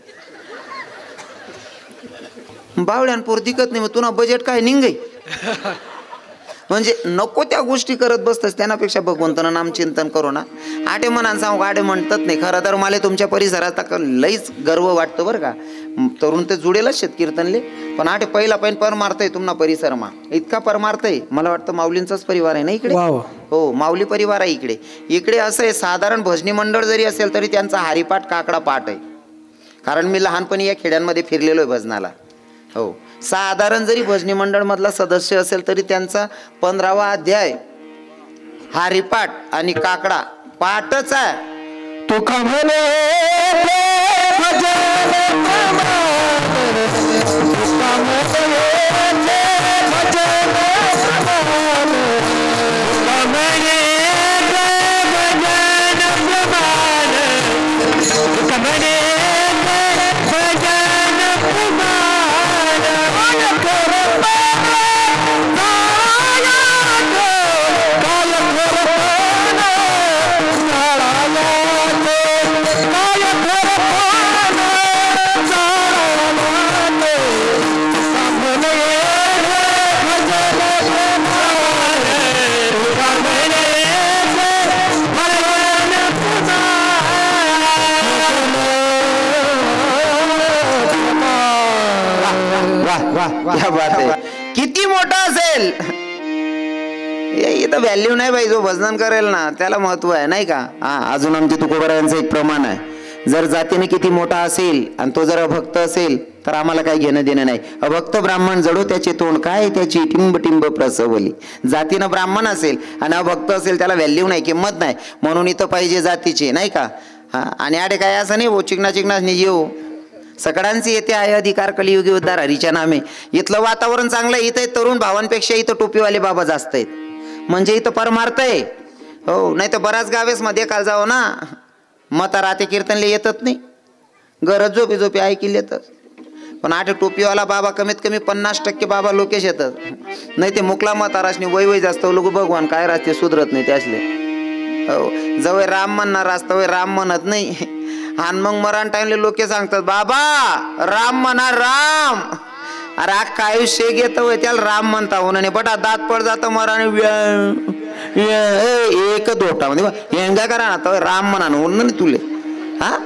बावड्यान पोर दिकत नाही, मग तुला बजेट काय निघाई. म्हणजे नको त्या गोष्टी करत बसतस, त्यापेक्षा भगवंतानं नामचिंतन करू ना. आटे म्हणान सांगू आटे म्हणतात नाही. खरं तर मला तुमच्या परिसरात लईच गर्व वाटतं बरं का. तरुण ते जुडेलच शेत कीर्तनले, पण आटे पहिला परमार्थ तुमना परिसरमा इतका परमार्थ आहे. मला वाटतं माऊलींचाच परिवार आहे ना इकडे. हो माऊली परिवार आहे इकडे. इकडे असं आहे, साधारण भजनी मंडळ जरी असेल तरी त्यांचा हरिपाठ काकडा पाठ आहे. कारण मी लहानपणी या खेड्यांमध्ये फिरलेलो आहे भजनाला. हो साधारण जरी भजनी मंडळ मधला सदस्य असेल तरी त्यांचा 15वा अध्याय हरिपाठ आणि काकडा पाठच आहे. तुका म्हणे भजन प्रमाण, तुका म्हणे भजन प्रमाण, तुका म्हणे भजन प्रमाण, तुका म्हणे भजन प्रमाण. क्या बात आहे. किती मोठा असेल इथं व्हॅल्यू नाही बाई. जो भजन करेल ना त्याला महत्व आहे नाही का. हा अजून आमचे तुकोबारायांचं एक प्रमाण आहे. जर जातीने किती मोठा असेल आणि तो जर अभक्त असेल तर आम्हाला काही घेणं देणं नाही. अभक्त ब्राह्मण जडो त्याचे तोंड काय त्याची टिंब टिंब प्रसवली. जातीनं ब्राह्मण असेल आणि अभक्त असेल त्याला व्हॅल्यू नाही, किंमत नाही. म्हणून इथं पाहिजे जातीची नाही का. हा आणि आडे काय असं नाही. वो चिकना चिकना येऊ सगळ्यांचे येते आहे अधिकार कलियुगी उद्धार हरीच्या नामे. इथलं वातावरण चांगलं आहे. इथं तरुण भावांपेक्षा इथं टोपीवाले बाबा जास्त आहेत. म्हणजे इथं परमार्थ आहे. हो नाही तर बऱ्याच गावेस मध्ये काल जावं ना मता राहते कीर्तनले येतच नाही. गरज झोपी झोपी ऐकली येतात. पण आठ टोपीवाला बाबा कमीत कमी 50% बाबा लोकेश येतात. नाही ते मुकला म्हाताराशनी वय वय जास्त लोक भगवान काय राहते सुधरत नाही त्यासले. हो जवळ राम म्हणणार असतं राम म्हणत नाही. आणि मग मरण टाइमले लोक सांगतात बाबा राम म्हणा राम. अरे अख्खा आयुष्य घेत होय त्याला राम म्हणता होणे बटा दात पड जात मराने एक दोटा मध्ये एंगा करा ना राम म्हणा ना तुले. हा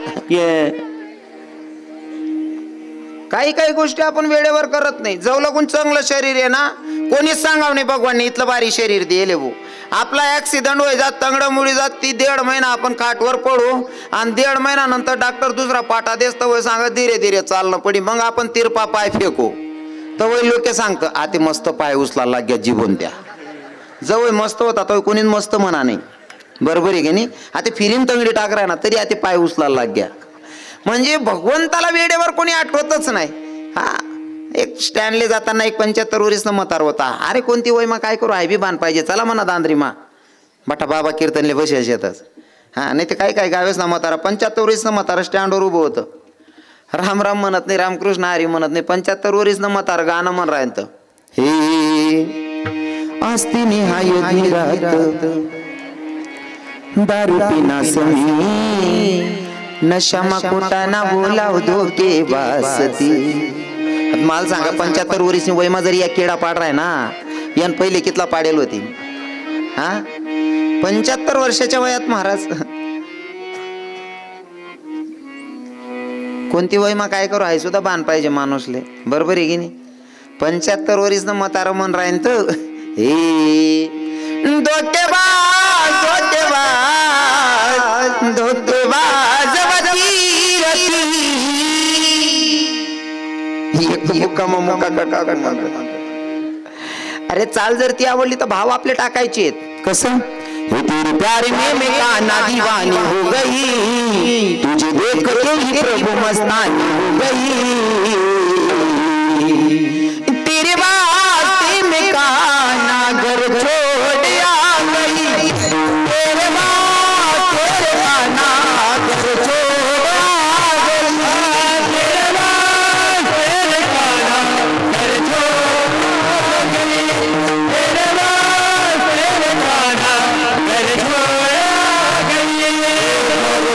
काही काही गोष्टी आपण वेळेवर करत नाही. जवळ कोण चांगलं शरीर आहे ना कोणीच सांगाव नाही भगवानने इथलं भारी शरीर दिले भाऊ. आपला ऍक्सिडेंट होई जात तंगडमुळी जात ती 1.5 महिना आपण खाटवर पडू आणि 1.5 महिन्यानंतर डॉक्टर दुसरा पाटा देत वय सांगा धीरे धीरे चालणं पडी. मग आपण तिरपा पाय फेकू तर लोक सांगतं आते मस्त पाय उचला लाग्या जीवन द्या. जवळ मस्त होता तो कोणी मस्त म्हणा नाही. बरोबर आहे की नाही. आता फिरीन तंगडी टाकराय ना तरी आता पाय उचला लाग्या. म्हणजे भगवंताला वेळेवर कोणी आठवतच नाही. हा एक स्टँडले जाताना एक 75 वर्षाचा म्हातार होता. अरे कोणती वय मग काय करू बी बांध पाहिजे चला म्हणा दांद्री मा बटा बाबा कीर्तनले बसायचे येतच. हा नाही ते काय काय गावेस ना म्हातारा 75 वर्षाचा म्हातारा स्टँडवर उभं होतं. राम राम म्हणत नाही रामकृष्ण हरी म्हणत नाही. 75 वर्षाचं म्हातारा गाणं म्हण राहत हे आस्ती निहाय दारू पिना समी नशा कुटाना बोलाव धोके वासती. मला सांगा 75 वर्षी वयमा जरी या केडा पाड राय ना यान पहिले कितला पाडेल होती. हा 75 वर्षाच्या वयात महाराज कोणती वयमा काय करू आहे सुद्धा बांध पाहिजे माणूसले. बरोबर आहे की नाही. 75 वर्ष म्हातारा म्हण राहीन तर हे धोकेबाज धोकेबाज धोकेबाज अरे चाल जर ती आवडली तर भाव आपले टाकायचे आहेत. कसं तेरे प्यार में मैं काना दीवानी हो गई तुझे देख के ही प्रभु मस्तानी हो गई. तेरे वास्ते मैं काना घर छोड़ आ गई. तेरे वास्ते तेरे काना घर छोड़ आ गई. तेरे वास्ते तेरे काना घर छोड़ आ गई. तेरे वास्ते तेरे काना घर छोड़ आ गई.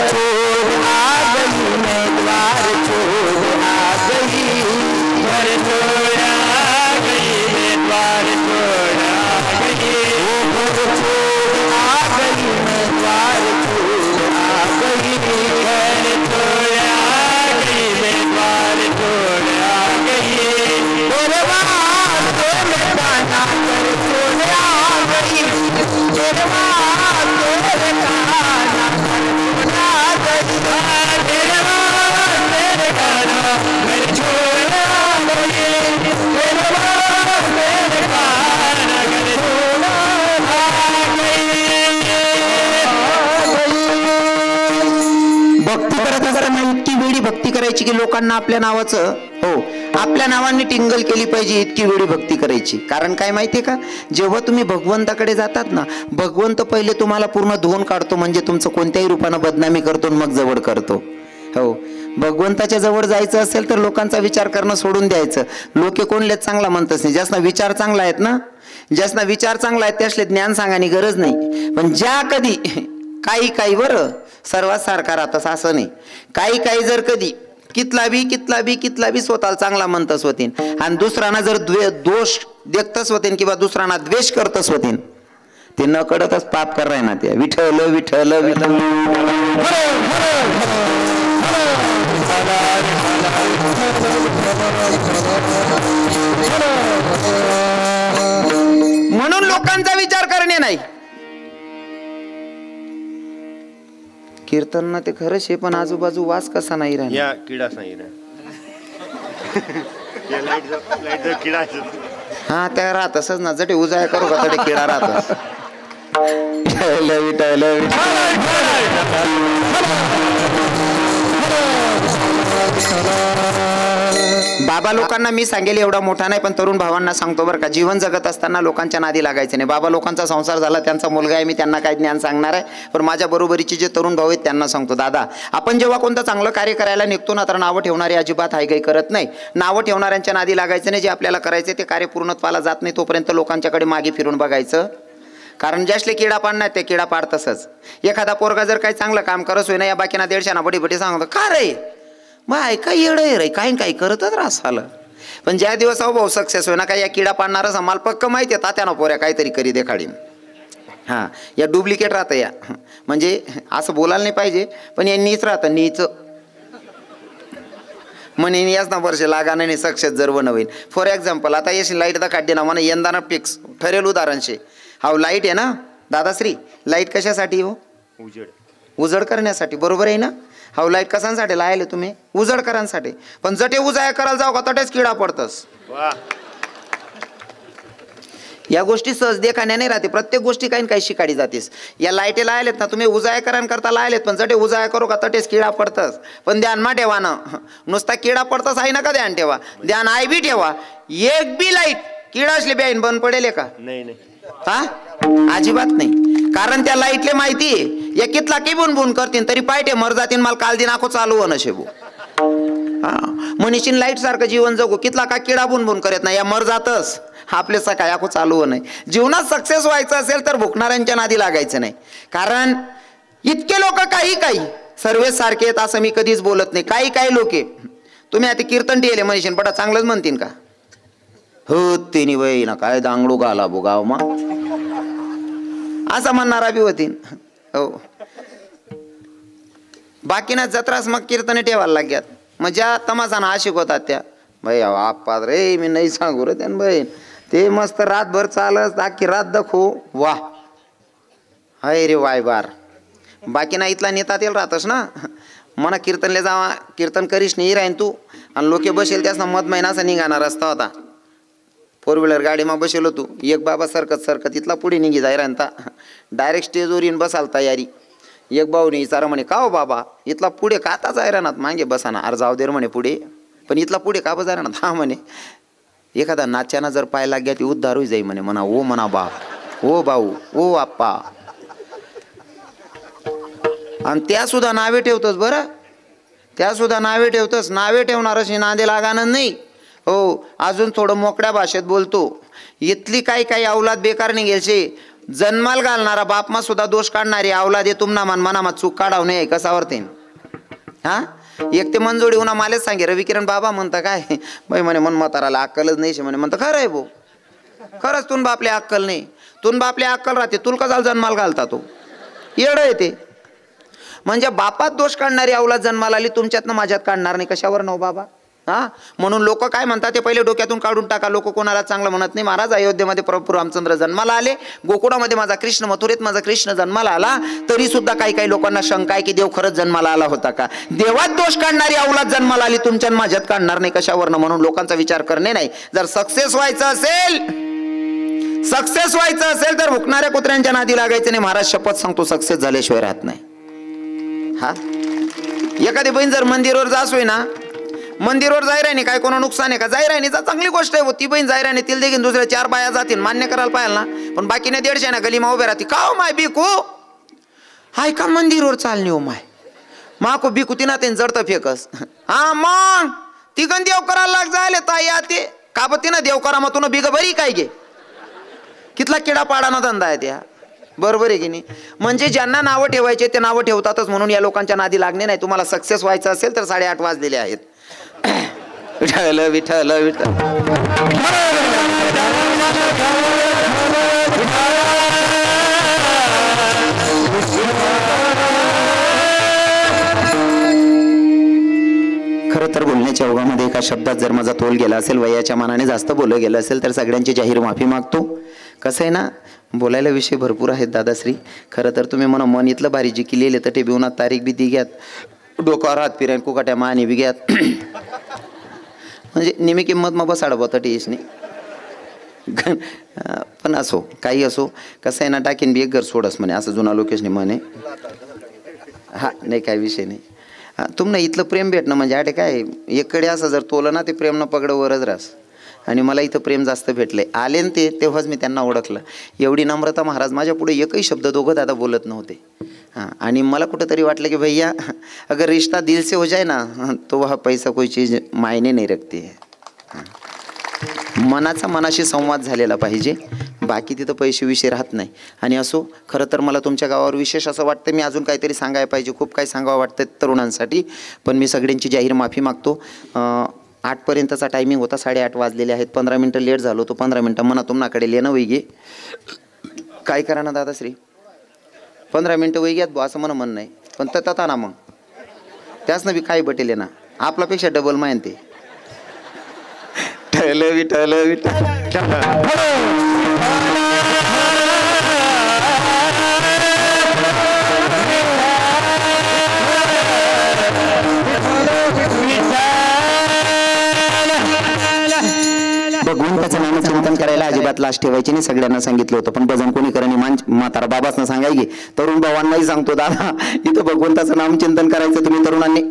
छोड़ आ गई मैं द्वार छोड़ आ गई. घर छोड़ आ गई मैं द्वार छोड़ आ गई. घर छोड़ आ गई मैं द्वार छोड़ आ गई. घर छोड़ आ गई मैं द्वार छोड़ आ गई. तेरे वास्ते मैं काना घर छोड़ आ गई. तेरे वास्ते तेरे काना घर छोड़ आ गई. तेरे वास्ते तेरे काना घर छोड़ आ गई. तेरे वास्ते तेरे काना घर छोड़ आ गई. भक्ती करत असताना इतकी वेळी भक्ती करायची की लोकांना आपल्या नावाचं हो आपल्या नावाने टिंगल केली पाहिजे. इतकी वेळी भक्ती करायची. कारण काय माहितीये का जेव्हा तुम्ही भगवंताकडे जातात ना भगवंत पहिले तुम्हाला पूर्ण धुवून काढतो. म्हणजे तुमचं कोणत्याही रूपानं बदनामी करतो मग जवळ करतो. हो भगवंताच्या जवळ जायचं असेल तर लोकांचा विचार करणं सोडून द्यायचं. लोके कोणलेच चांगला म्हणतच नाही. ज्यासना विचार चांगला आहेत ना ज्यासना विचार चांगला आहेत त्यासले ज्ञान सांगायची गरज नाही. पण ज्या कधी काही काही बरं सर्वात सारखा राहतं असं नाही. काही काही जर कधी कितला बी स्वतःला चांगला म्हणतच होतीन आणि दुसऱ्यांना जर दोष देखतच होतीन किंवा दुसऱ्यांना द्वेष करतच होतीन ते न कळतच पाप कराय ना. ते विठ्ठल विठ्ठल विठ्ठल म्हणून लोकांचा विचार करणे नाही. कीर्तन ना ते खरंच आहे, पण आजूबाजू वास कसा नाही राहिला. या किडाच नाही ना. या लाईट किडा आहे. हा त्या राहत असच ना, जटे उजाळ्या करू का तटे किडा राहत. बाबा लोकांना मी सांगेल एवढा मोठा नाही, पण तरुण भावांना सांगतो बरं का, जीवन जगत असताना लोकांच्या नादी लागायचं नाही. बाबा लोकांचा संसार झाला, त्यांचा मुलगा आहे, मी त्यांना काय ज्ञान सांगणार आहे, पण माझ्या बरोबरीचे जे तरुण भाऊ आहेत त्यांना सांगतो, दादा आपण जेव्हा कोणतं चांगलं कार्य करायला निघतो ना, तर नावं ठेवणारे अजिबात हायगाई करत नाही. नावं ठेवणाऱ्यांच्या नादी लागायचं नाही. जे आपल्याला करायचे ते कार्य पूर्णत्वाला जात नाही तोपर्यंत लोकांच्याकडे मागे फिरून बघायचं. कारण ज्यासले किडा पाडणार ते किडा पाड. तसंच एखादा पोरगा जर काही चांगलं काम करत होय ना, या बाकीना 150 बडी बडी सांगतो, का रे मग ऐका येड आहे रे, काही काही करतच रास आलं. पण ज्या दिवस अहो भाऊ सक्सेस होय ना, काय या किडा पाडणारच आम्हाला पक्क माहिती आहे, तात्यानं पोऱ्या काहीतरी करी देखाडीन. हां या डुप्लिकेट राहतं या, म्हणजे असं बोलायला नाही पाहिजे, पण या नीच राहतं नीच. म्हणे याच ना वर्ष लागा नाही सक्सेस जर बनवेन. फॉर एक्झाम्पल आता यशी लाईट दा काढली ना, म्हणा यंदा ना फिक्स ठरेल उदाहरण शे. हा लाईट आहे ना दादाश्री, लाईट कशासाठी हो? उजड करण्यासाठी, बरोबर आहे ना. हा लाईट कशासाठी लायले तुम्ही? उजड करण्यासाठी. पण जटे उजाया करायला जाऊ का तटेच किडा पडतस. या गोष्टी सहज देखाण्या नाही राहते, प्रत्येक गोष्टी काही काही शिकाडी जातेस. या लाईटे लायलेत ना तुम्ही उजाया करता लायलेत, पण जटे उजाया करू का तटेच किडा पडतस. पण ध्यान मा ठेवा ना, नुसता किडा पडतस आहे ना का ध्यान ठेवा, ध्यान आहे बी ठेवा. एक बी लाईट किडा असले बी आईन बंद पडेल का? नाही हा अजिबात नाही. कारण त्या लाईटले माहिती आहे या कितला की बुनबुन करतील तरी पायटे मर जातील, मला काल दिन आखो चालू होणं शेबू. हा मनीषीन लाईट सारखं जीवन जगू, कितला का किडा बुनबुन करत नाही, या मर जातच आपले सकाळी आखो चालू होणं. जीवनात सक्सेस व्हायचं असेल तर भुकणाऱ्यांच्या नादी लागायचं नाही. कारण इतके लोक काही सर्वे सारखे आहेत असं मी कधीच बोलत नाही. काही लोक तुम्ही आता कीर्तन टिले मनीषीन पटा चांगलंच म्हणतील का? हो तिने वय ना काय दांगडू घाला बुगाव मा असं म्हणणारा बी होतीन. हो बाकीना जत्रास मग कीर्तने ठेवायला लाग्यात. मग ज्या तमाशाना आशिक होतात त्या भाई आपा रे मी नाही सांगू रे त्यान बहीण ते मस्त रातभर चालत अख्खी रात दखू वा हाय रे वाय बार. बाकी ना इथला नेता तेल राहतस ना, मना कीर्तनले जावा कीर्तन करीश नाही राहीन तू आणि लोके बसेल त्यास ना मध महिनाचा निघाना रस्ता होता. 4 व्हीलर गाडीમાં बसेलो तू, एक बाबा सरकत इथला पुढे निघी जाय राहता. डायरेक्ट स्टेजवर येऊन बसाल तयारी. एक भाऊनी विचारा म्हणे का हो बाबा इथला पुढे का आता जाय राहणार मागे बसाना. अरे जाऊ दे म्हणे पुढे, पण इथला पुढे का बजाय राहणार. हा म्हणे एखादा नाच्याना जर पाय लाग्या ती उद्धार होई जाई म्हणे. म्हणा ओ म्हणा बाप ओ भाऊ ओ आप्पा. आणि त्या सुद्धा नावे ठेवतोस बरं, त्या सुद्धा नावे ठेवतोस. नावे ठेवणारच नादे लागानं नाही. हो अजून थोडं मोकळ्या भाषेत बोलतो. इथली काही अवलाद बेकार निघेलशे. जन्माल घालणारा बापमा सुद्धा दोष काढणारी अवलाद तुमना मनामा चूक काढाव नाही कसावरते. हा एक ते मनजोडी उन्हा मालेच सांगे रविकिरण बाबा म्हणता काय बाई म्हणे मन म्हाताराला अक्कलच नाही म्हणे. म्हणतं खरं आहे भाऊ, खरंच तुन बापले अक्कल नाही. तुन बापले अक्कल राहते तुल का झाला जन्माल घालता तो येड येते. म्हणजे बापात दोष काढणारी अवलाद जन्माला आली, तुमच्यातनं माझ्यात काढणार नाही कशावर नव बाबा. हा म्हणून लोक काय म्हणतात ते पहिले डोक्यातून काढून टाका. लोक कोणाला चांगलं म्हणत नाही. महाराज अयोध्येमध्ये प्रभू रामचंद्र जन्माला आले, गोकुळामध्ये माझा कृष्ण, मथुरेत माझा कृष्ण जन्माला आला, तरी सुद्धा काही लोकांना शंका आहे की देव खरंच जन्माला आला होता का. देवात दोष काढणारी अवलाद जन्माला आली, तुमच्या माझ्यात काढणार नाही कशावरनं. म्हणून लोकांचा विचार करणे नाही. जर सक्सेस व्हायचं असेल तर भुकणाऱ्या कुत्र्यांच्या नादी लागायचं नाही. महाराज शपथ सांगतो सक्सेस झाल्याशिवाय राहत नाही. हा एखादी बहीण जर मंदिरावर जासोय ना, मंदिरावर जाय राहिनी काय कोणा नुकसान आहे का? जाय राहिनी चांगली गोष्ट आहे. ती बहीण जाय राहिनी तिला देखील दुसऱ्या 4 बाया जातील मान्य करायला पाहिजे ना. पण बाकीने 150 ना गलीमा उभे राहते का हो माय बिकू हाय का मंदिरावर चालणी हो माय माको बिकू तिना ते जडतं फेकस. हा मग ती गण देव करायला लाग जायले ताई आते का ब तिनं देव करा मग तुला बिग बरी काय घे कितला किडा पाडाना धंदा आहे त्या. बरोबर आहे की नाही. म्हणजे ज्यांना नावं ठेवायचे ते नावं ठेवतातच. म्हणून या लोकांच्या नादी लागणे नाही. तुम्हाला सक्सेस व्हायचं असेल तर 8:30 वाजलेले आहेत. विठ्ठल विठ्ठल विठ्ठल. खरं तर बोलण्याच्या ओघामध्ये एका शब्दात जर माझा तोल गेला असेल, वयाच्या मानाने जास्त बोललं गेलं असेल, तर सगळ्यांची जाहीर माफी मागतो. कसं आहे ना, बोलायला विषय भरपूर आहेत दादाश्री. खरं तर तुम्ही म्हणा मन इथलं भारी जी केलेले तर ते बिवनात तारीख बी दी घ्यात, डोकावर हात फिरायन कुकाट्या मानी बी घ्यात, म्हणजे नेहमी किंमत मग बसाड बोता टीस नाही. पण असो काही असो, कसं आहे ना, टाकीन बी एक घर सोडस म्हणे, असं जुना लोकेशने म्हणे. हा नाही काही विषय नाही. तुम्हाला इथलं प्रेम भेटणं म्हणजे आटे काय, एककडे असं जर तोलं ना ते प्रेम न पगड वरच रास. आणि मला इथं प्रेम जास्त भेटलंय. आले न ते तेव्हाच मी त्यांना ओळखलं. एवढी नम्रता महाराज माझ्या पुढे एकही शब्द दोघं दादा बोलत नव्हते. हाँ, आणि मला कुठंतरी वाटलं की भैया अगर रिश्ता दिल से हो जाए ना तो वह पैसा कोई चीज़ मायने नहीं रखती है. मनाचा मनाशी संवाद झालेला पाहिजे, बाकी तिथं पैसे विषय राहत नाही. आणि असो, खरं तर मला तुमच्या गावावर विशेष असं वाटतं, मी अजून काहीतरी सांगायला पाहिजे, खूप काही सांगावं वाटतं तरुणांसाठी, पण मी सगळ्यांची जाहीर माफी मागतो. 8पर्यंतचा टायमिंग होता, 8:30 वाजलेले आहेत. 15 मिनटं लेट झालो, तो 15 मिनटं मना तुम्हाकडे लेणं वैगे काय करा ना दादाश्री, 15 मिनटं वैग्यात बो असं म्हणणं नाही, पण तता ना मग त्याच ना बी काय बटेले ना, आपल्यापेक्षा डबल माहीन ते ठरलं विठलं भगवंताचं नाम चिंतन करायला अजिबात लाज ठेवायची नाही. सगळ्यांना सांगितलं होतं, पण भजन कोणी करणे म्हातारा बाबासनं सांगायचे. तरुण भावांनाही सांगतो दादा, इथं भगवंताचं नाम चिंतन करायचं तुम्ही तरुणांनी.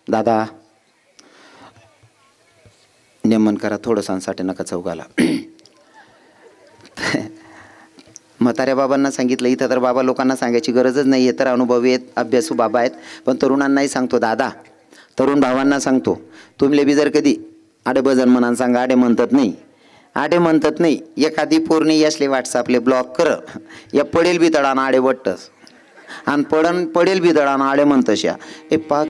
दादा नेमन करा थोडंसांसाठी नका चौघाला. म्हाताऱ्या बाबांना सांगितलं, इथं तर बाबा लोकांना सांगायची गरजच नाही आहे, तर अनुभवी आहेत, अभ्यासू बाबा आहेत. पण तरुणांनाही सांगतो दादा, तरुण भावांना सांगतो, तुमले बी जर कधी आडे भजन म्हणान सांगा, आडे म्हणतात नाही, एखादी पोरणी यसले व्हॉट्सअपले ब्लॉक कर, या पडेल बी तडाना आडे वट्टस आणि पडेल बी तडाना आडे म्हणतस या.